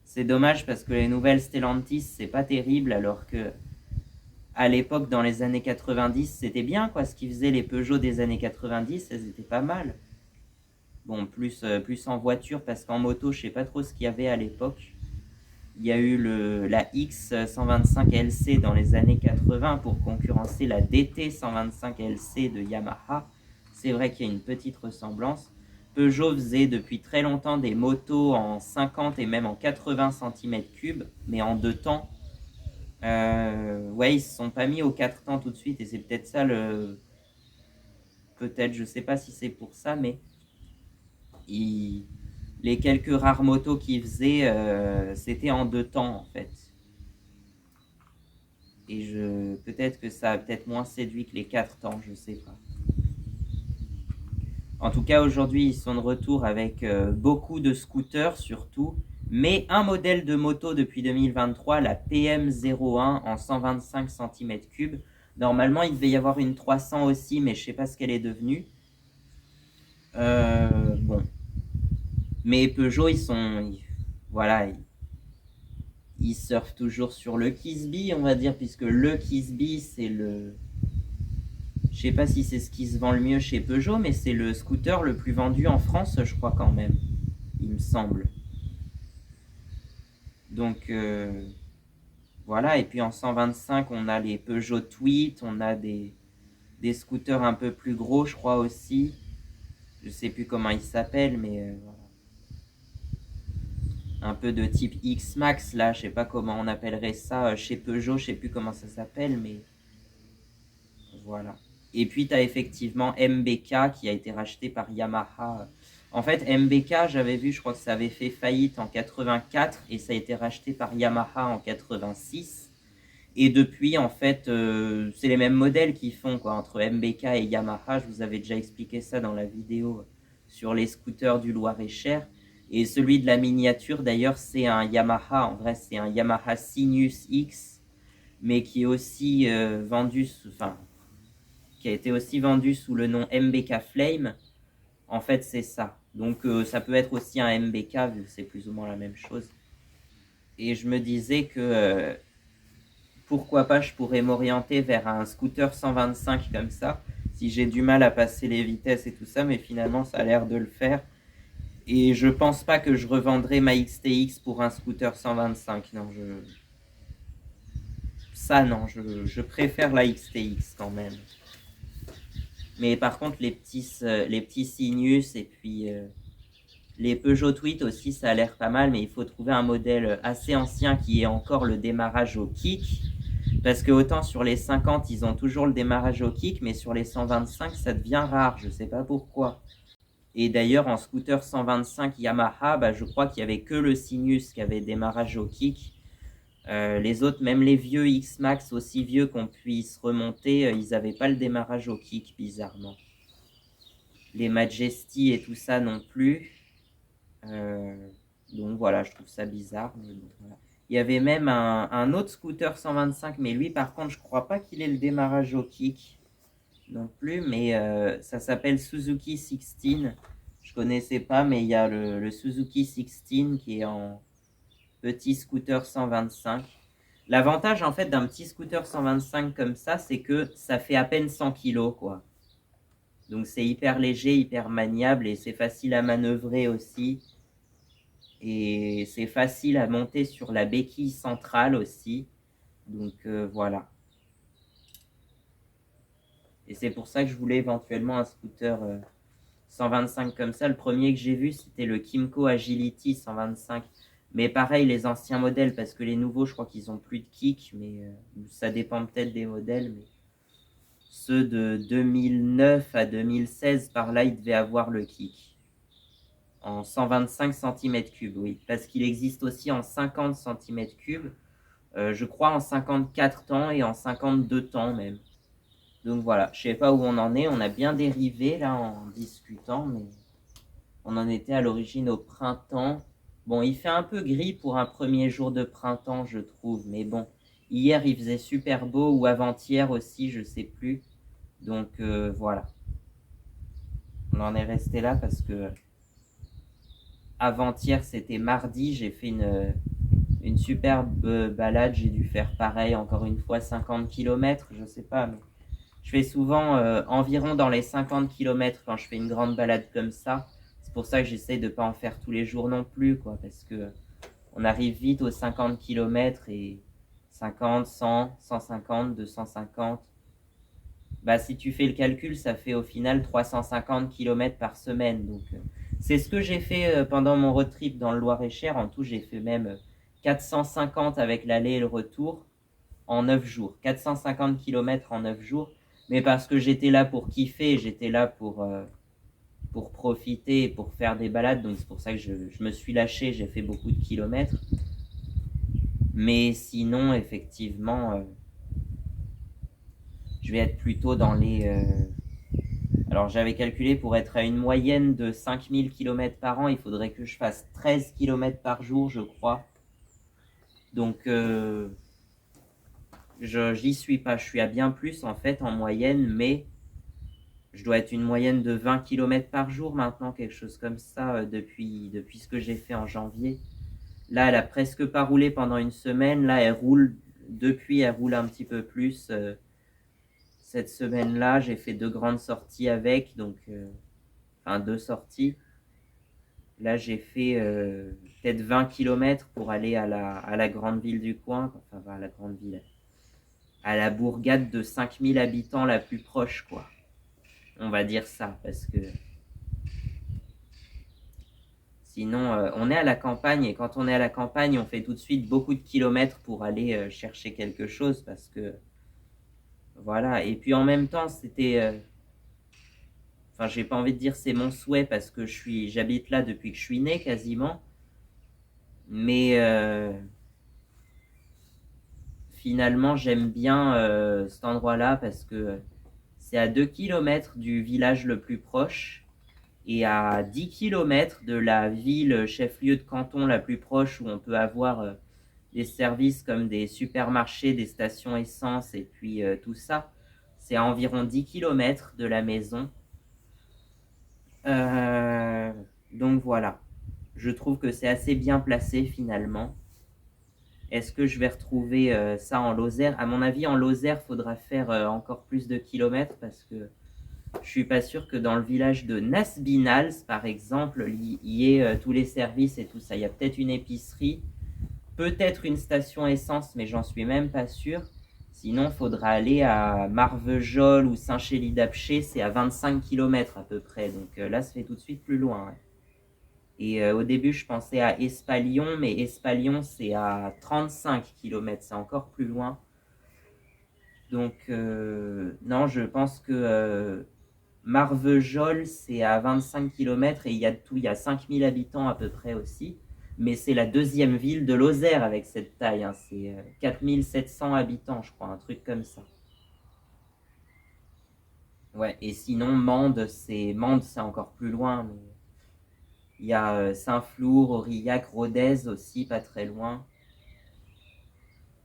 C'est dommage parce que les nouvelles Stellantis, c'est pas terrible, alors que à l'époque, dans les années 90, c'était bien, quoi. Ce qu'ils faisaient les Peugeot des années 90, elles étaient pas mal. Bon, plus en voiture, parce qu'en moto, je sais pas trop ce qu'il y avait à l'époque. Il y a eu la X125LC dans les années 80 pour concurrencer la DT125LC de Yamaha. C'est vrai qu'il y a une petite ressemblance. Peugeot faisait depuis très longtemps des motos en 50 et même en 80 cm3, mais en deux temps. Ouais, ils se sont pas mis aux 4 temps tout de suite et c'est peut-être ça le... Peut-être, je sais pas si c'est pour ça, mais les quelques rares motos qu'ils faisaient, c'était en deux temps en fait. Et peut-être que ça a peut-être moins séduit que les 4 temps, je sais pas. En tout cas, aujourd'hui, ils sont de retour avec beaucoup de scooters surtout, mais un modèle de moto depuis 2023, la PM01 en 125 cm3. Normalement, il devait y avoir une 300 aussi, mais je sais pas ce qu'elle est devenue. Bon. Mais Peugeot, voilà, ils surfent toujours sur le Kisby, on va dire, puisque le Kisby, c'est le... Je sais pas si c'est ce qui se vend le mieux chez Peugeot, mais c'est le scooter le plus vendu en France, je crois quand même, il me semble. Donc voilà, et puis en 125, on a les Peugeot Tweet, on a des scooters un peu plus gros, je crois aussi. Je sais plus comment ils s'appellent, mais voilà. Un peu de type X-Max, là, je sais pas comment on appellerait ça chez Peugeot, je sais plus comment ça s'appelle, mais voilà. Et puis tu as effectivement MBK qui a été racheté par Yamaha. En fait, MBK, j'avais vu, je crois que ça avait fait faillite en 84 et ça a été racheté par Yamaha en 86. Et depuis, en fait, c'est les mêmes modèles qu'ils font, quoi, entre MBK et Yamaha. Je vous avais déjà expliqué ça dans la vidéo sur les scooters du Loir-et-Cher. Et celui de la miniature, d'ailleurs, c'est un Yamaha. En vrai, c'est un Yamaha Sinus X, mais qui est aussi enfin, qui a été aussi vendu sous le nom MBK Flame. En fait, c'est ça. Donc, ça peut être aussi un MBK, vu que c'est plus ou moins la même chose. Et je me disais que pourquoi pas, je pourrais m'orienter vers un scooter 125 comme ça, si j'ai du mal à passer les vitesses et tout ça, mais finalement, ça a l'air de le faire. Et je pense pas que je revendrai ma XTX pour un scooter 125. Non, ça, non, je préfère la XTX quand même. Mais par contre, les petits Sinus et puis les Peugeot Tweet aussi, ça a l'air pas mal, mais il faut trouver un modèle assez ancien qui ait encore le démarrage au kick. Parce que autant sur les 50, ils ont toujours le démarrage au kick, mais sur les 125, ça devient rare, je sais pas pourquoi. Et d'ailleurs, en scooter 125 Yamaha, bah, je crois qu'il n'y avait que le Sinus qui avait démarrage au kick. Les autres, même les vieux X-Max, aussi vieux qu'on puisse remonter, ils n'avaient pas le démarrage au kick, bizarrement. Les Majesty et tout ça non plus. Donc voilà, je trouve ça bizarre. Mais bon, voilà. Il y avait même un autre scooter 125, mais lui par contre je crois pas qu'il ait le démarrage au kick non plus, mais ça s'appelle Suzuki 16. Je connaissais pas, mais il y a le Suzuki 16 qui est en petit scooter 125. L'avantage en fait d'un petit scooter 125 comme ça, c'est que ça fait à peine 100 kg quoi. Donc c'est hyper léger, hyper maniable et c'est facile à manœuvrer aussi. Et c'est facile à monter sur la béquille centrale aussi. Donc voilà. Et c'est pour ça que je voulais éventuellement un scooter 125 comme ça. Le premier que j'ai vu, c'était le Kymco Agility 125. Mais pareil, les anciens modèles, parce que les nouveaux, je crois qu'ils ont plus de kick, mais ça dépend peut-être des modèles. Mais ceux de 2009 à 2016, par là, ils devaient avoir le kick. En 125 cm3, oui. Parce qu'il existe aussi en 50 cm3. Je crois en 54 temps et en 52 temps même. Donc voilà, je sais pas où on en est. On a bien dérivé là en discutant, mais on en était à l'origine au printemps. Bon, il fait un peu gris pour un premier jour de printemps, je trouve. Mais bon, hier il faisait super beau ou avant-hier aussi, je sais plus. Donc voilà, on en est resté là parce que avant-hier c'était mardi. J'ai fait une superbe balade. J'ai dû faire pareil, encore une fois 50 km, je sais pas. Mais je fais souvent environ dans les 50 km quand je fais une grande balade comme ça. C'est pour ça que j'essaie de ne pas en faire tous les jours non plus, quoi, parce que on arrive vite aux 50 km et 50, 100, 150, 250. Bah, si tu fais le calcul, ça fait au final 350 km par semaine. Donc, c'est ce que j'ai fait pendant mon road trip dans le Loir-et-Cher. En tout, j'ai fait même 450 avec l'aller et le retour en 9 jours. 450 km en 9 jours. Mais parce que j'étais là pour kiffer, j'étais là pour profiter, pour faire des balades. Donc c'est pour ça que je me suis lâché, j'ai fait beaucoup de kilomètres. Mais sinon, effectivement, je vais être plutôt dans les... alors j'avais calculé pour être à une moyenne de 5000 km par an, il faudrait que je fasse 13 km par jour, je crois. Donc j'y suis pas, je suis à bien plus en fait en moyenne, mais je dois être une moyenne de 20 km par jour maintenant, quelque chose comme ça, depuis ce que j'ai fait en janvier. Là, elle a presque pas roulé pendant une semaine. Là, elle roule, depuis, elle roule un petit peu plus. Cette semaine-là, j'ai fait 2 grandes sorties avec, donc, enfin 2 sorties. Là, j'ai fait peut-être 20 km pour aller à la grande ville du coin, enfin, à la grande ville, à la bourgade de 5000 habitants la plus proche, quoi. On va dire ça, parce que sinon, on est à la campagne et quand on est à la campagne, on fait tout de suite beaucoup de kilomètres pour aller chercher quelque chose parce que voilà. Et puis en même temps, c'était, enfin, j'ai pas envie de dire c'est mon souhait parce que j'habite là depuis que je suis né quasiment, mais finalement, j'aime bien cet endroit-là parce que c'est à 2 kilomètres du village le plus proche et à 10 kilomètres de la ville chef-lieu de canton la plus proche où on peut avoir des services comme des supermarchés, des stations essence et puis tout ça. C'est à environ 10 kilomètres de la maison. Euh, donc voilà. Je trouve que c'est assez bien placé finalement. Est-ce que je vais retrouver ça en Lozère? À mon avis, en Lozère, il faudra faire encore plus de kilomètres parce que je suis pas sûr que dans le village de Nasbinals, par exemple, il y ait tous les services et tout ça. Il y a peut-être une épicerie, peut-être une station essence, mais j'en suis même pas sûr. Sinon, il faudra aller à Marvejols ou Saint-Chély-d'Apcher, c'est à 25 km à peu près. Donc là, ça fait tout de suite plus loin. Ouais. Et au début, je pensais à Espalion, mais Espalion, c'est à 35 km, c'est encore plus loin. Donc, non, je pense que Marvejols, c'est à 25 km et il y a tout, il y a 5000 habitants à peu près aussi. Mais c'est la deuxième ville de Lozère avec cette taille. Hein. C'est 4700 habitants, je crois, un truc comme ça. Ouais, et sinon, Mende, c'est encore plus loin. Mais il y a Saint-Flour, Aurillac, Rodez aussi, pas très loin.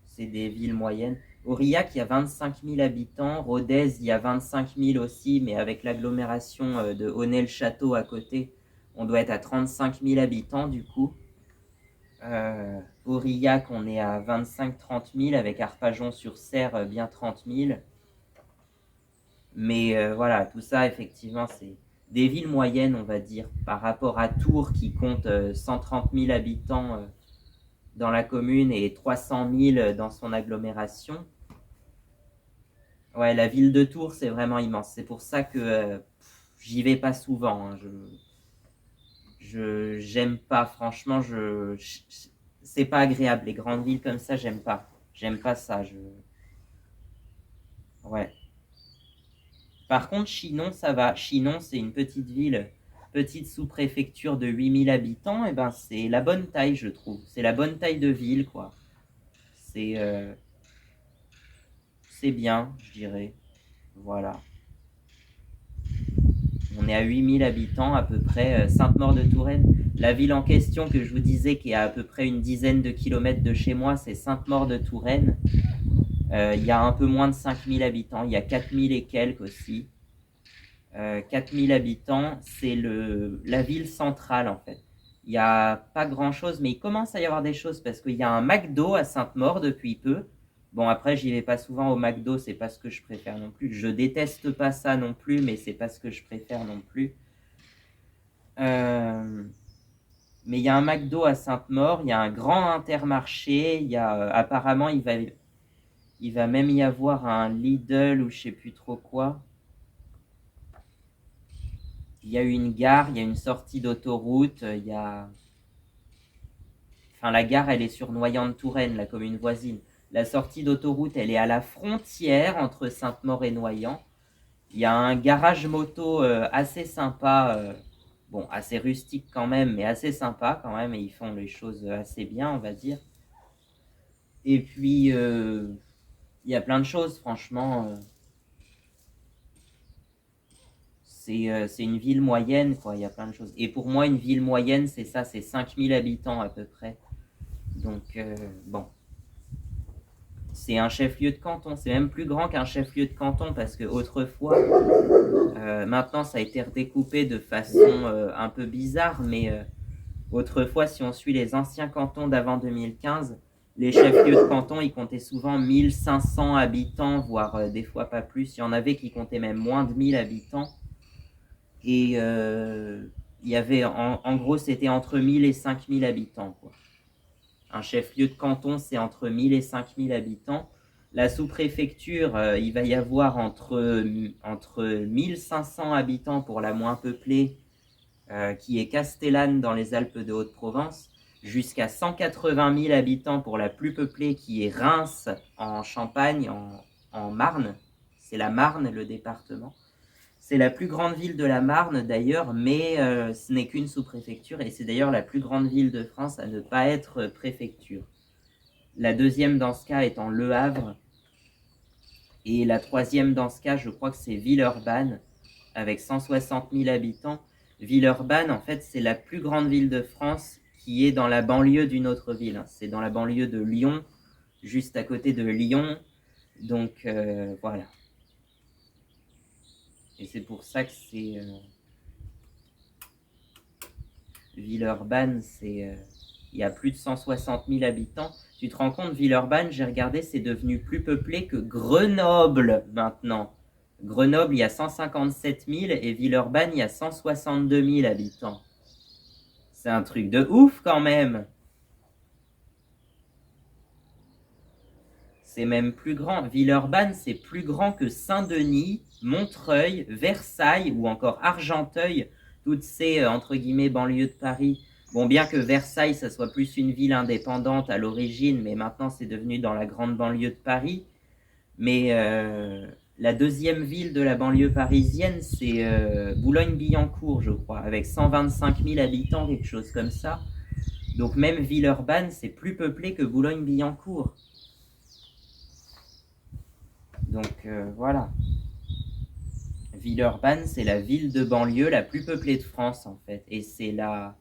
C'est des villes moyennes. Aurillac, il y a 25 000 habitants. Rodez, il y a 25 000 aussi, mais avec l'agglomération de Honnay-le-Château à côté, on doit être à 35 000 habitants du coup. Aurillac, on est à 25-30 000, avec Arpajon-sur-Cère, bien 30 000. Mais voilà, tout ça, effectivement, c'est des villes moyennes, on va dire, par rapport à Tours qui compte 130 000 habitants dans la commune et 300 000 dans son agglomération. Ouais, la ville de Tours, c'est vraiment immense. C'est pour ça que j'y vais pas souvent, hein, j'aime pas, franchement, c'est pas agréable. Les grandes villes comme ça, j'aime pas. J'aime pas ça. Ouais. Par contre, Chinon, ça va. Chinon, c'est une petite ville, petite sous-préfecture de 8000 habitants. Et ben, c'est la bonne taille, je trouve. C'est la bonne taille de ville, quoi. C'est c'est bien, je dirais. Voilà. On est à 8000 habitants à peu près, Sainte-Maure-de-Touraine. La ville en question que je vous disais, qui est à peu près une dizaine de kilomètres de chez moi, c'est Sainte-Maure-de-Touraine. Il y a un peu moins de 5000 habitants, il y a 4000 et quelques aussi. 4000 habitants, c'est la ville centrale en fait. Il n'y a pas grand-chose, mais il commence à y avoir des choses parce qu'il y a un McDo à Sainte-Maure depuis peu. Bon, après, j'y vais pas souvent au McDo, c'est pas ce que je préfère non plus. Je déteste pas ça non plus, mais c'est pas ce que je préfère non plus. Mais il y a un McDo à Sainte-Maure, il y a un grand Intermarché, il y a apparemment il va même y avoir un Lidl ou je sais plus trop quoi. Il y a une gare, il y a une sortie d'autoroute, il y a... Enfin, la gare, elle est sur Noyant-de-Touraine, la commune voisine. La sortie d'autoroute, elle est à la frontière entre Sainte-Maure et Noyant. Il y a un garage moto assez sympa, bon, assez rustique quand même, mais assez sympa quand même, et ils font les choses assez bien, on va dire. Et puis, il y a plein de choses, franchement. C'est une ville moyenne, quoi. Il y a plein de choses. Et pour moi, une ville moyenne, c'est ça, c'est 5000 habitants à peu près. Donc, bon. C'est un chef-lieu de canton. C'est même plus grand qu'un chef-lieu de canton parce que autrefois, maintenant ça a été redécoupé de façon un peu bizarre, mais autrefois, si on suit les anciens cantons d'avant 2015, les chefs-lieux de canton, ils comptaient souvent 1500 habitants, voire des fois pas plus. Il y en avait qui comptaient même moins de 1000 habitants. Et il y avait, en gros, c'était entre 1000 et 5000 habitants, quoi. Un chef-lieu de canton, c'est entre 1000 et 5000 habitants. La sous-préfecture, il va y avoir entre 1500 habitants pour la moins peuplée, qui est Castellane dans les Alpes de Haute-Provence, jusqu'à 180 000 habitants pour la plus peuplée, qui est Reims en Champagne, en Marne. C'est la Marne, le département. C'est la plus grande ville de la Marne d'ailleurs, mais ce n'est qu'une sous-préfecture et c'est d'ailleurs la plus grande ville de France à ne pas être préfecture. La deuxième dans ce cas étant Le Havre et la troisième dans ce cas, je crois que c'est Villeurbanne avec 160 000 habitants. Villeurbanne, en fait, c'est la plus grande ville de France qui est dans la banlieue d'une autre ville. C'est dans la banlieue de Lyon, juste à côté de Lyon. Donc voilà. Et c'est pour ça que c'est... Villeurbanne, il y a plus de 160 000 habitants. Tu te rends compte, Villeurbanne, j'ai regardé, c'est devenu plus peuplé que Grenoble maintenant. Grenoble, il y a 157 000 et Villeurbanne, il y a 162 000 habitants. C'est un truc de ouf quand même. C'est même plus grand. Villeurbanne, c'est plus grand que Saint-Denis, Montreuil, Versailles ou encore Argenteuil, toutes ces, entre guillemets, banlieues de Paris. Bon, bien que Versailles, ça soit plus une ville indépendante à l'origine, mais maintenant c'est devenu dans la grande banlieue de Paris. Mais la deuxième ville de la banlieue parisienne, c'est Boulogne-Billancourt, je crois, avec 125 000 habitants, quelque chose comme ça. Donc même Villeurbanne, c'est plus peuplé que Boulogne-Billancourt. Donc voilà. Villeurbanne, c'est la ville de banlieue la plus peuplée de France, en fait. Et c'est la,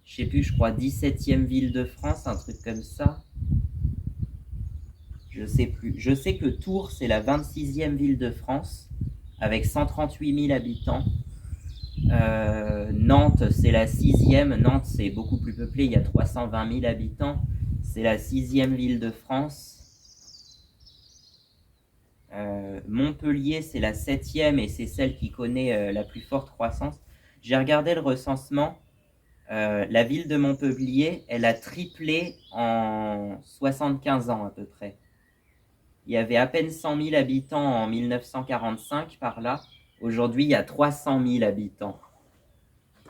je sais plus, je crois, 17e ville de France, un truc comme ça. Je sais plus. Je sais que Tours, c'est la 26e ville de France, avec 138 000 habitants. Nantes, c'est la 6e. Nantes, c'est beaucoup plus peuplé, il y a 320 000 habitants. C'est la 6e ville de France. Montpellier, c'est la 7e et c'est celle qui connaît la plus forte croissance. J'ai regardé le recensement. La ville de Montpellier, elle a triplé en 75 ans à peu près. Il y avait à peine 100 000 habitants en 1945 par là. Aujourd'hui, il y a 300 000 habitants.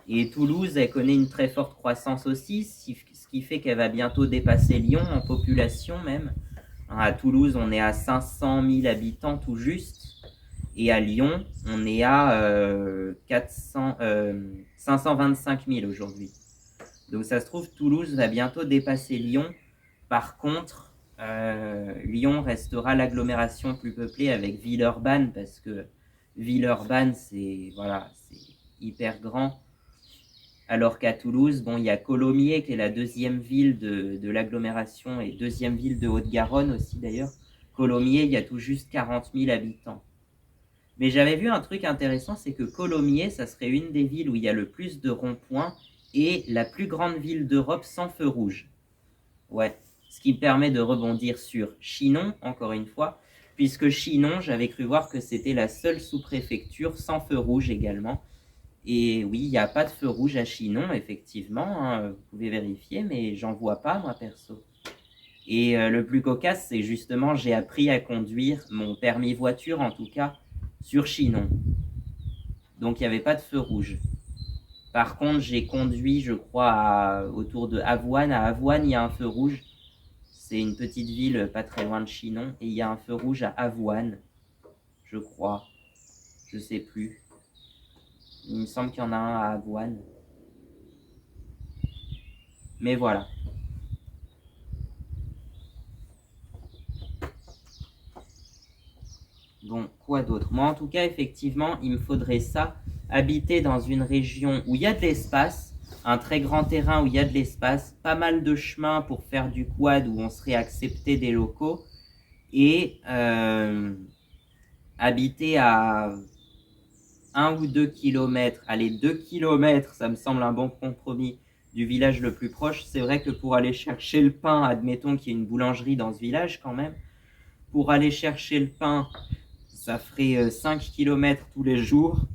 Et Toulouse, elle connaît une très forte croissance aussi, ce qui fait qu'elle va bientôt dépasser Lyon en population même. À Toulouse, on est à 500 000 habitants tout juste. Et à Lyon, on est à 525 000 aujourd'hui. Donc ça se trouve, Toulouse va bientôt dépasser Lyon. Par contre, Lyon restera l'agglomération plus peuplée avec Villeurbanne, parce que Villeurbanne, c'est voilà, hyper grand. Alors qu'à Toulouse, bon, il y a Colomiers qui est la deuxième ville de l'agglomération et deuxième ville de Haute-Garonne aussi d'ailleurs. Colomiers, il y a tout juste 40 000 habitants. Mais j'avais vu un truc intéressant, c'est que Colomiers, ça serait une des villes où il y a le plus de ronds-points et la plus grande ville d'Europe sans feu rouge. Ouais, ce qui me permet de rebondir sur Chinon, encore une fois, puisque Chinon, j'avais cru voir que c'était la seule sous-préfecture sans feu rouge également. Et oui, il n'y a pas de feu rouge à Chinon, effectivement, hein, vous pouvez vérifier, mais j'en vois pas, moi, perso. Et le plus cocasse, c'est justement, j'ai appris à conduire mon permis voiture, en tout cas, sur Chinon. Donc, il n'y avait pas de feu rouge. Par contre, j'ai conduit, je crois, autour de Avoine. À Avoine, il y a un feu rouge. C'est une petite ville pas très loin de Chinon. Et il y a un feu rouge à Avoine, je crois. Je sais plus. Il me semble qu'il y en a un à Avoine. Mais voilà. Bon, quoi d'autre? Moi, en tout cas, effectivement, il me faudrait ça. Habiter dans une région où il y a de l'espace, un très grand terrain où il y a de l'espace, pas mal de chemins pour faire du quad où on serait accepté des locaux, et habiter à 1 ou 2 kilomètres. Allez, 2 kilomètres, ça me semble un bon compromis du village le plus proche. C'est vrai que pour aller chercher le pain, admettons qu'il y ait une boulangerie dans ce village quand même, pour aller chercher le pain, ça ferait 5 kilomètres tous les jours,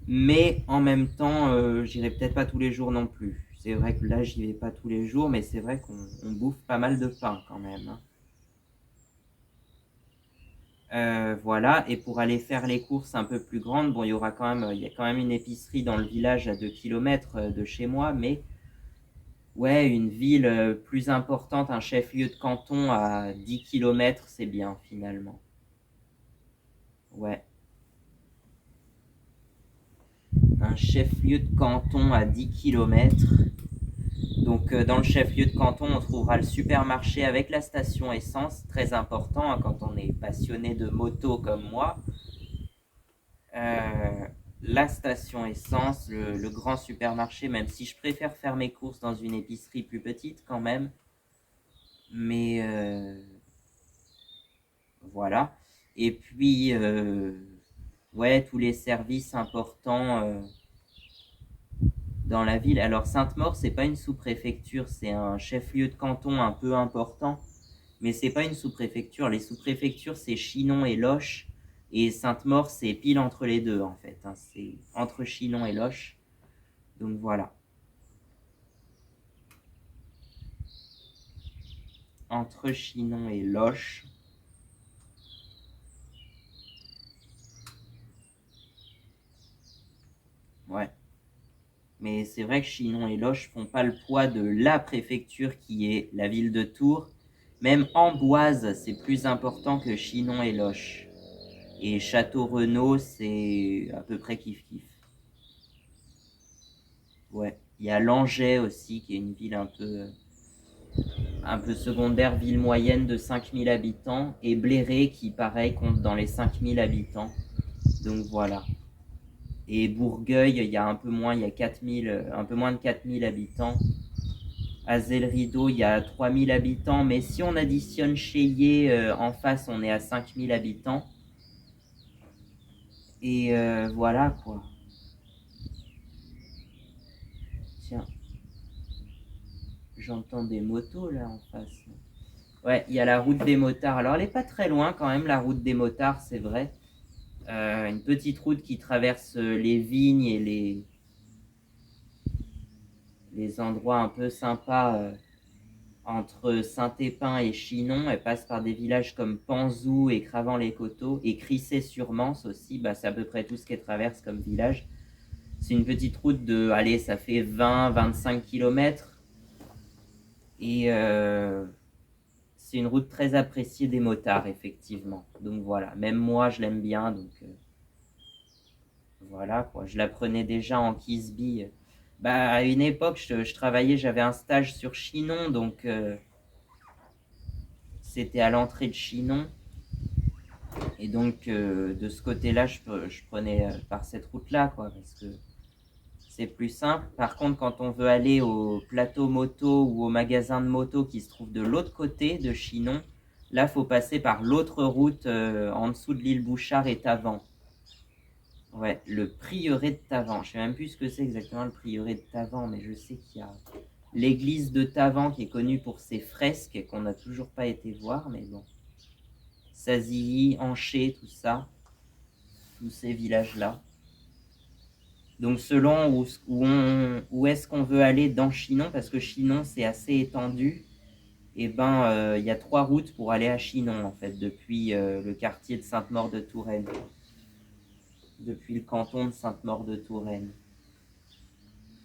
mais en même temps, j'irai peut-être pas tous les jours non plus. C'est vrai que là, j'y vais pas tous les jours, mais c'est vrai qu'on bouffe pas mal de pain quand même, hein. Voilà, et pour aller faire les courses un peu plus grandes, bon, il y a quand même une épicerie dans le village à 2 kilomètres de chez moi, mais ouais, une ville plus importante, un chef-lieu de canton à 10 kilomètres, c'est bien finalement. Ouais, un chef-lieu de canton à 10 kilomètres. Donc dans le chef-lieu de canton, on trouvera le supermarché avec la station essence, très important hein, quand on est passionné de moto comme moi. Euh, la station essence, le grand supermarché, même si je préfère faire mes courses dans une épicerie plus petite quand même. Mais voilà. Et puis, ouais, tous les services importants dans la ville. Alors Sainte-Maure, c'est pas une sous-préfecture, c'est un chef-lieu de canton un peu important. Mais c'est pas une sous-préfecture. Les sous-préfectures, c'est Chinon et Loches. Et Sainte-Maure, c'est pile entre les deux, en fait, hein. C'est entre Chinon et Loches. Donc voilà. Entre Chinon et Loches. Ouais. Mais c'est vrai que Chinon et Loches font pas le poids de la préfecture qui est la ville de Tours. Même Amboise, c'est plus important que Chinon et Loches. Et Château-Renaud, c'est à peu près kiff-kiff. Ouais. Il y a Langeais aussi, qui est une ville un peu secondaire, ville moyenne de 5000 habitants. Et Bléré, qui pareil, compte dans les 5000 habitants. Donc voilà. Et Bourgueil, il y a un peu moins, il y a 4000, un peu moins de 4000 habitants. À Zell-Rideau, il y a 3000 habitants. Mais si on additionne Chélier en face, on est à 5000 habitants. Et voilà quoi. Tiens, j'entends des motos là en face. Ouais, il y a la route des motards. Alors, elle n'est pas très loin quand même, la route des motards, c'est vrai. Une petite route qui traverse les vignes et les endroits un peu sympas entre Saint-Épin et Chinon. Elle passe par des villages comme Panzou et Cravant-les-Coteaux et Crissey-sur-Mance aussi. Bah, c'est à peu près tout ce qu'elle traverse comme village. C'est une petite route de, allez, ça fait 20-25 km. Et c'est une route très appréciée des motards, effectivement. Donc voilà, même moi, je l'aime bien. Donc voilà, quoi. Je la prenais déjà en Kisby. Bah, à une époque, je travaillais, j'avais un stage sur Chinon, donc c'était à l'entrée de Chinon. Et donc, de ce côté-là, je prenais par cette route-là, quoi, parce que c'est plus simple. Par contre, quand on veut aller au plateau moto ou au magasin de moto qui se trouve de l'autre côté de Chinon, là, faut passer par l'autre route en dessous de l'île Bouchard et Tavan. Ouais, le prieuré de Tavan. Je sais même plus ce que c'est exactement le prieuré de Tavan, mais je sais qu'il y a l'église de Tavan qui est connue pour ses fresques et qu'on n'a toujours pas été voir, mais bon. Sazilly, Anché, tout ça, tous ces villages-là. Donc selon où est-ce qu'on veut aller dans Chinon, parce que Chinon c'est assez étendu, et ben il y a 3 routes pour aller à Chinon en fait, depuis le quartier de Sainte-Maure-de-Touraine, depuis le canton de Sainte-Maure-de-Touraine.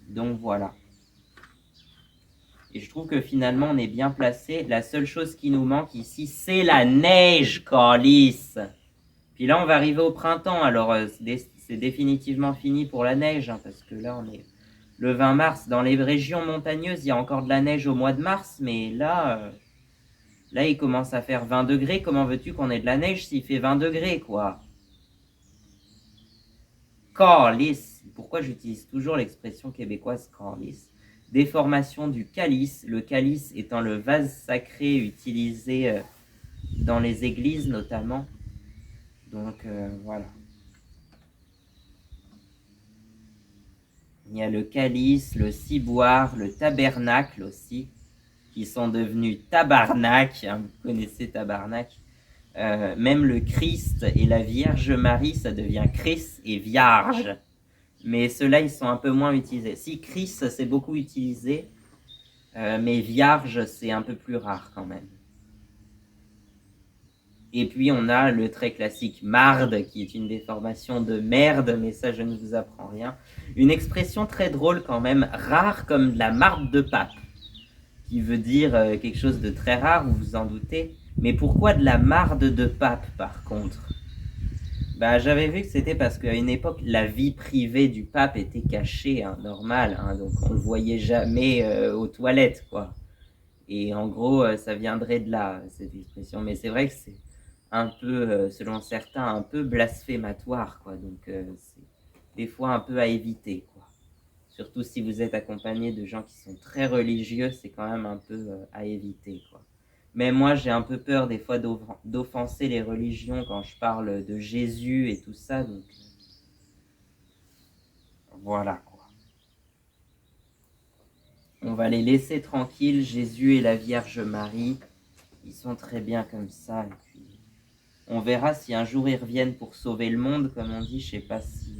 Donc voilà. Et je trouve que finalement on est bien placé. La seule chose qui nous manque ici, c'est la neige, Calice. Puis là on va arriver au printemps, alors c'est définitivement fini pour la neige, hein, parce que là on est le 20 mars. Dans les régions montagneuses, il y a encore de la neige au mois de mars, mais là il commence à faire 20 degrés. Comment veux-tu qu'on ait de la neige s'il fait 20 degrés, quoi? Calice. Pourquoi j'utilise toujours l'expression québécoise calice? Déformation du calice, le calice étant le vase sacré utilisé dans les églises notamment. Donc voilà. Il y a le calice, le ciboire, le tabernacle aussi, qui sont devenus tabarnak. Hein, vous connaissez tabarnak. Même le Christ et la Vierge Marie, ça devient Christ et Vierge. Mais ceux-là, ils sont un peu moins utilisés. Si Christ, c'est beaucoup utilisé, mais Vierge, c'est un peu plus rare quand même. Et puis, on a le très classique marde, qui est une déformation de merde, mais ça, je ne vous apprends rien. Une expression très drôle quand même, rare comme de la marde de pape, qui veut dire quelque chose de très rare, vous vous en doutez. Mais pourquoi de la marde de pape, par contre? Bah, j'avais vu que c'était parce qu'à une époque, la vie privée du pape était cachée, hein, normal, hein, donc on le voyait jamais aux toilettes, quoi. Et en gros, ça viendrait de là, cette expression. Mais c'est vrai que c'est un peu, selon certains, un peu blasphématoire, quoi. Donc, c'est des fois un peu à éviter, quoi. Surtout si vous êtes accompagné de gens qui sont très religieux, c'est quand même un peu à éviter, quoi. Mais moi, j'ai un peu peur des fois d'offenser les religions quand je parle de Jésus et tout ça, donc voilà, quoi. On va les laisser tranquilles, Jésus et la Vierge Marie, ils sont très bien comme ça, et puis on verra si un jour ils reviennent pour sauver le monde, comme on dit, je sais pas si...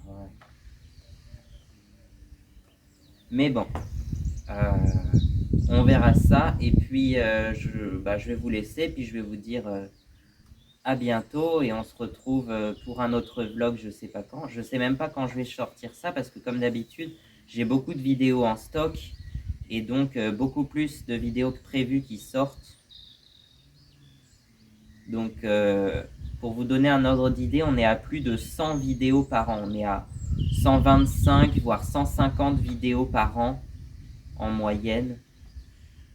Ouais. Mais bon, on verra ça, et puis je vais vous laisser, puis je vais vous dire à bientôt, et on se retrouve pour un autre vlog, je sais pas quand. Je sais même pas quand je vais sortir ça, parce que comme d'habitude, j'ai beaucoup de vidéos en stock, et donc beaucoup plus de vidéos que prévu qui sortent. Donc pour vous donner un ordre d'idée, on est à plus de 100 vidéos par an. On est à 125 voire 150 vidéos par an en moyenne.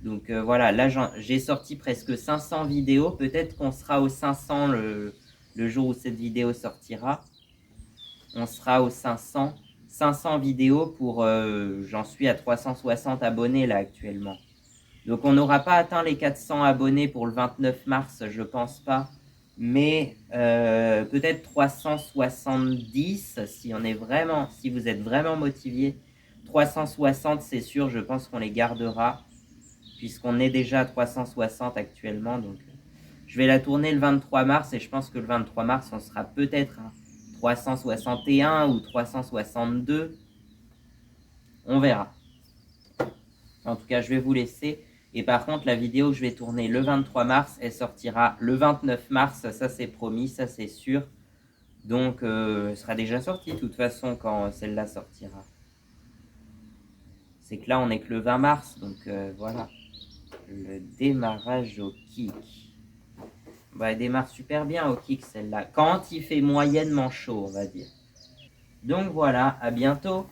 Donc voilà, là j'ai sorti presque 500 vidéos. Peut-être qu'on sera aux 500 le jour où cette vidéo sortira. On sera aux 500. 500 vidéos pour... j'en suis à 360 abonnés là actuellement. Donc on n'aura pas atteint les 400 abonnés pour le 29 mars, je pense pas. Mais peut-être 370 si vous êtes vraiment motivé. 360 c'est sûr, je pense qu'on les gardera. Puisqu'on est déjà à 360 actuellement. Donc je vais la tourner le 23 mars et je pense que le 23 mars on sera peut-être à 361 ou 362. On verra. En tout cas, je vais vous laisser. Et par contre, la vidéo que je vais tourner le 23 mars, elle sortira le 29 mars. Ça, c'est promis, ça, c'est sûr. Donc, elle sera déjà sortie, de toute façon, quand celle-là sortira. C'est que là, on n'est que le 20 mars. Donc, voilà. Le démarrage au kick. Bah, elle démarre super bien au kick, celle-là. Quand il fait moyennement chaud, on va dire. Donc, voilà. À bientôt.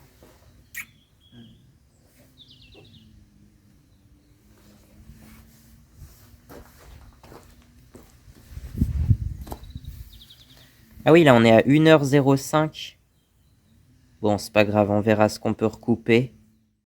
Ah oui, là, on est à 1h05. Bon, c'est pas grave, on verra ce qu'on peut recouper.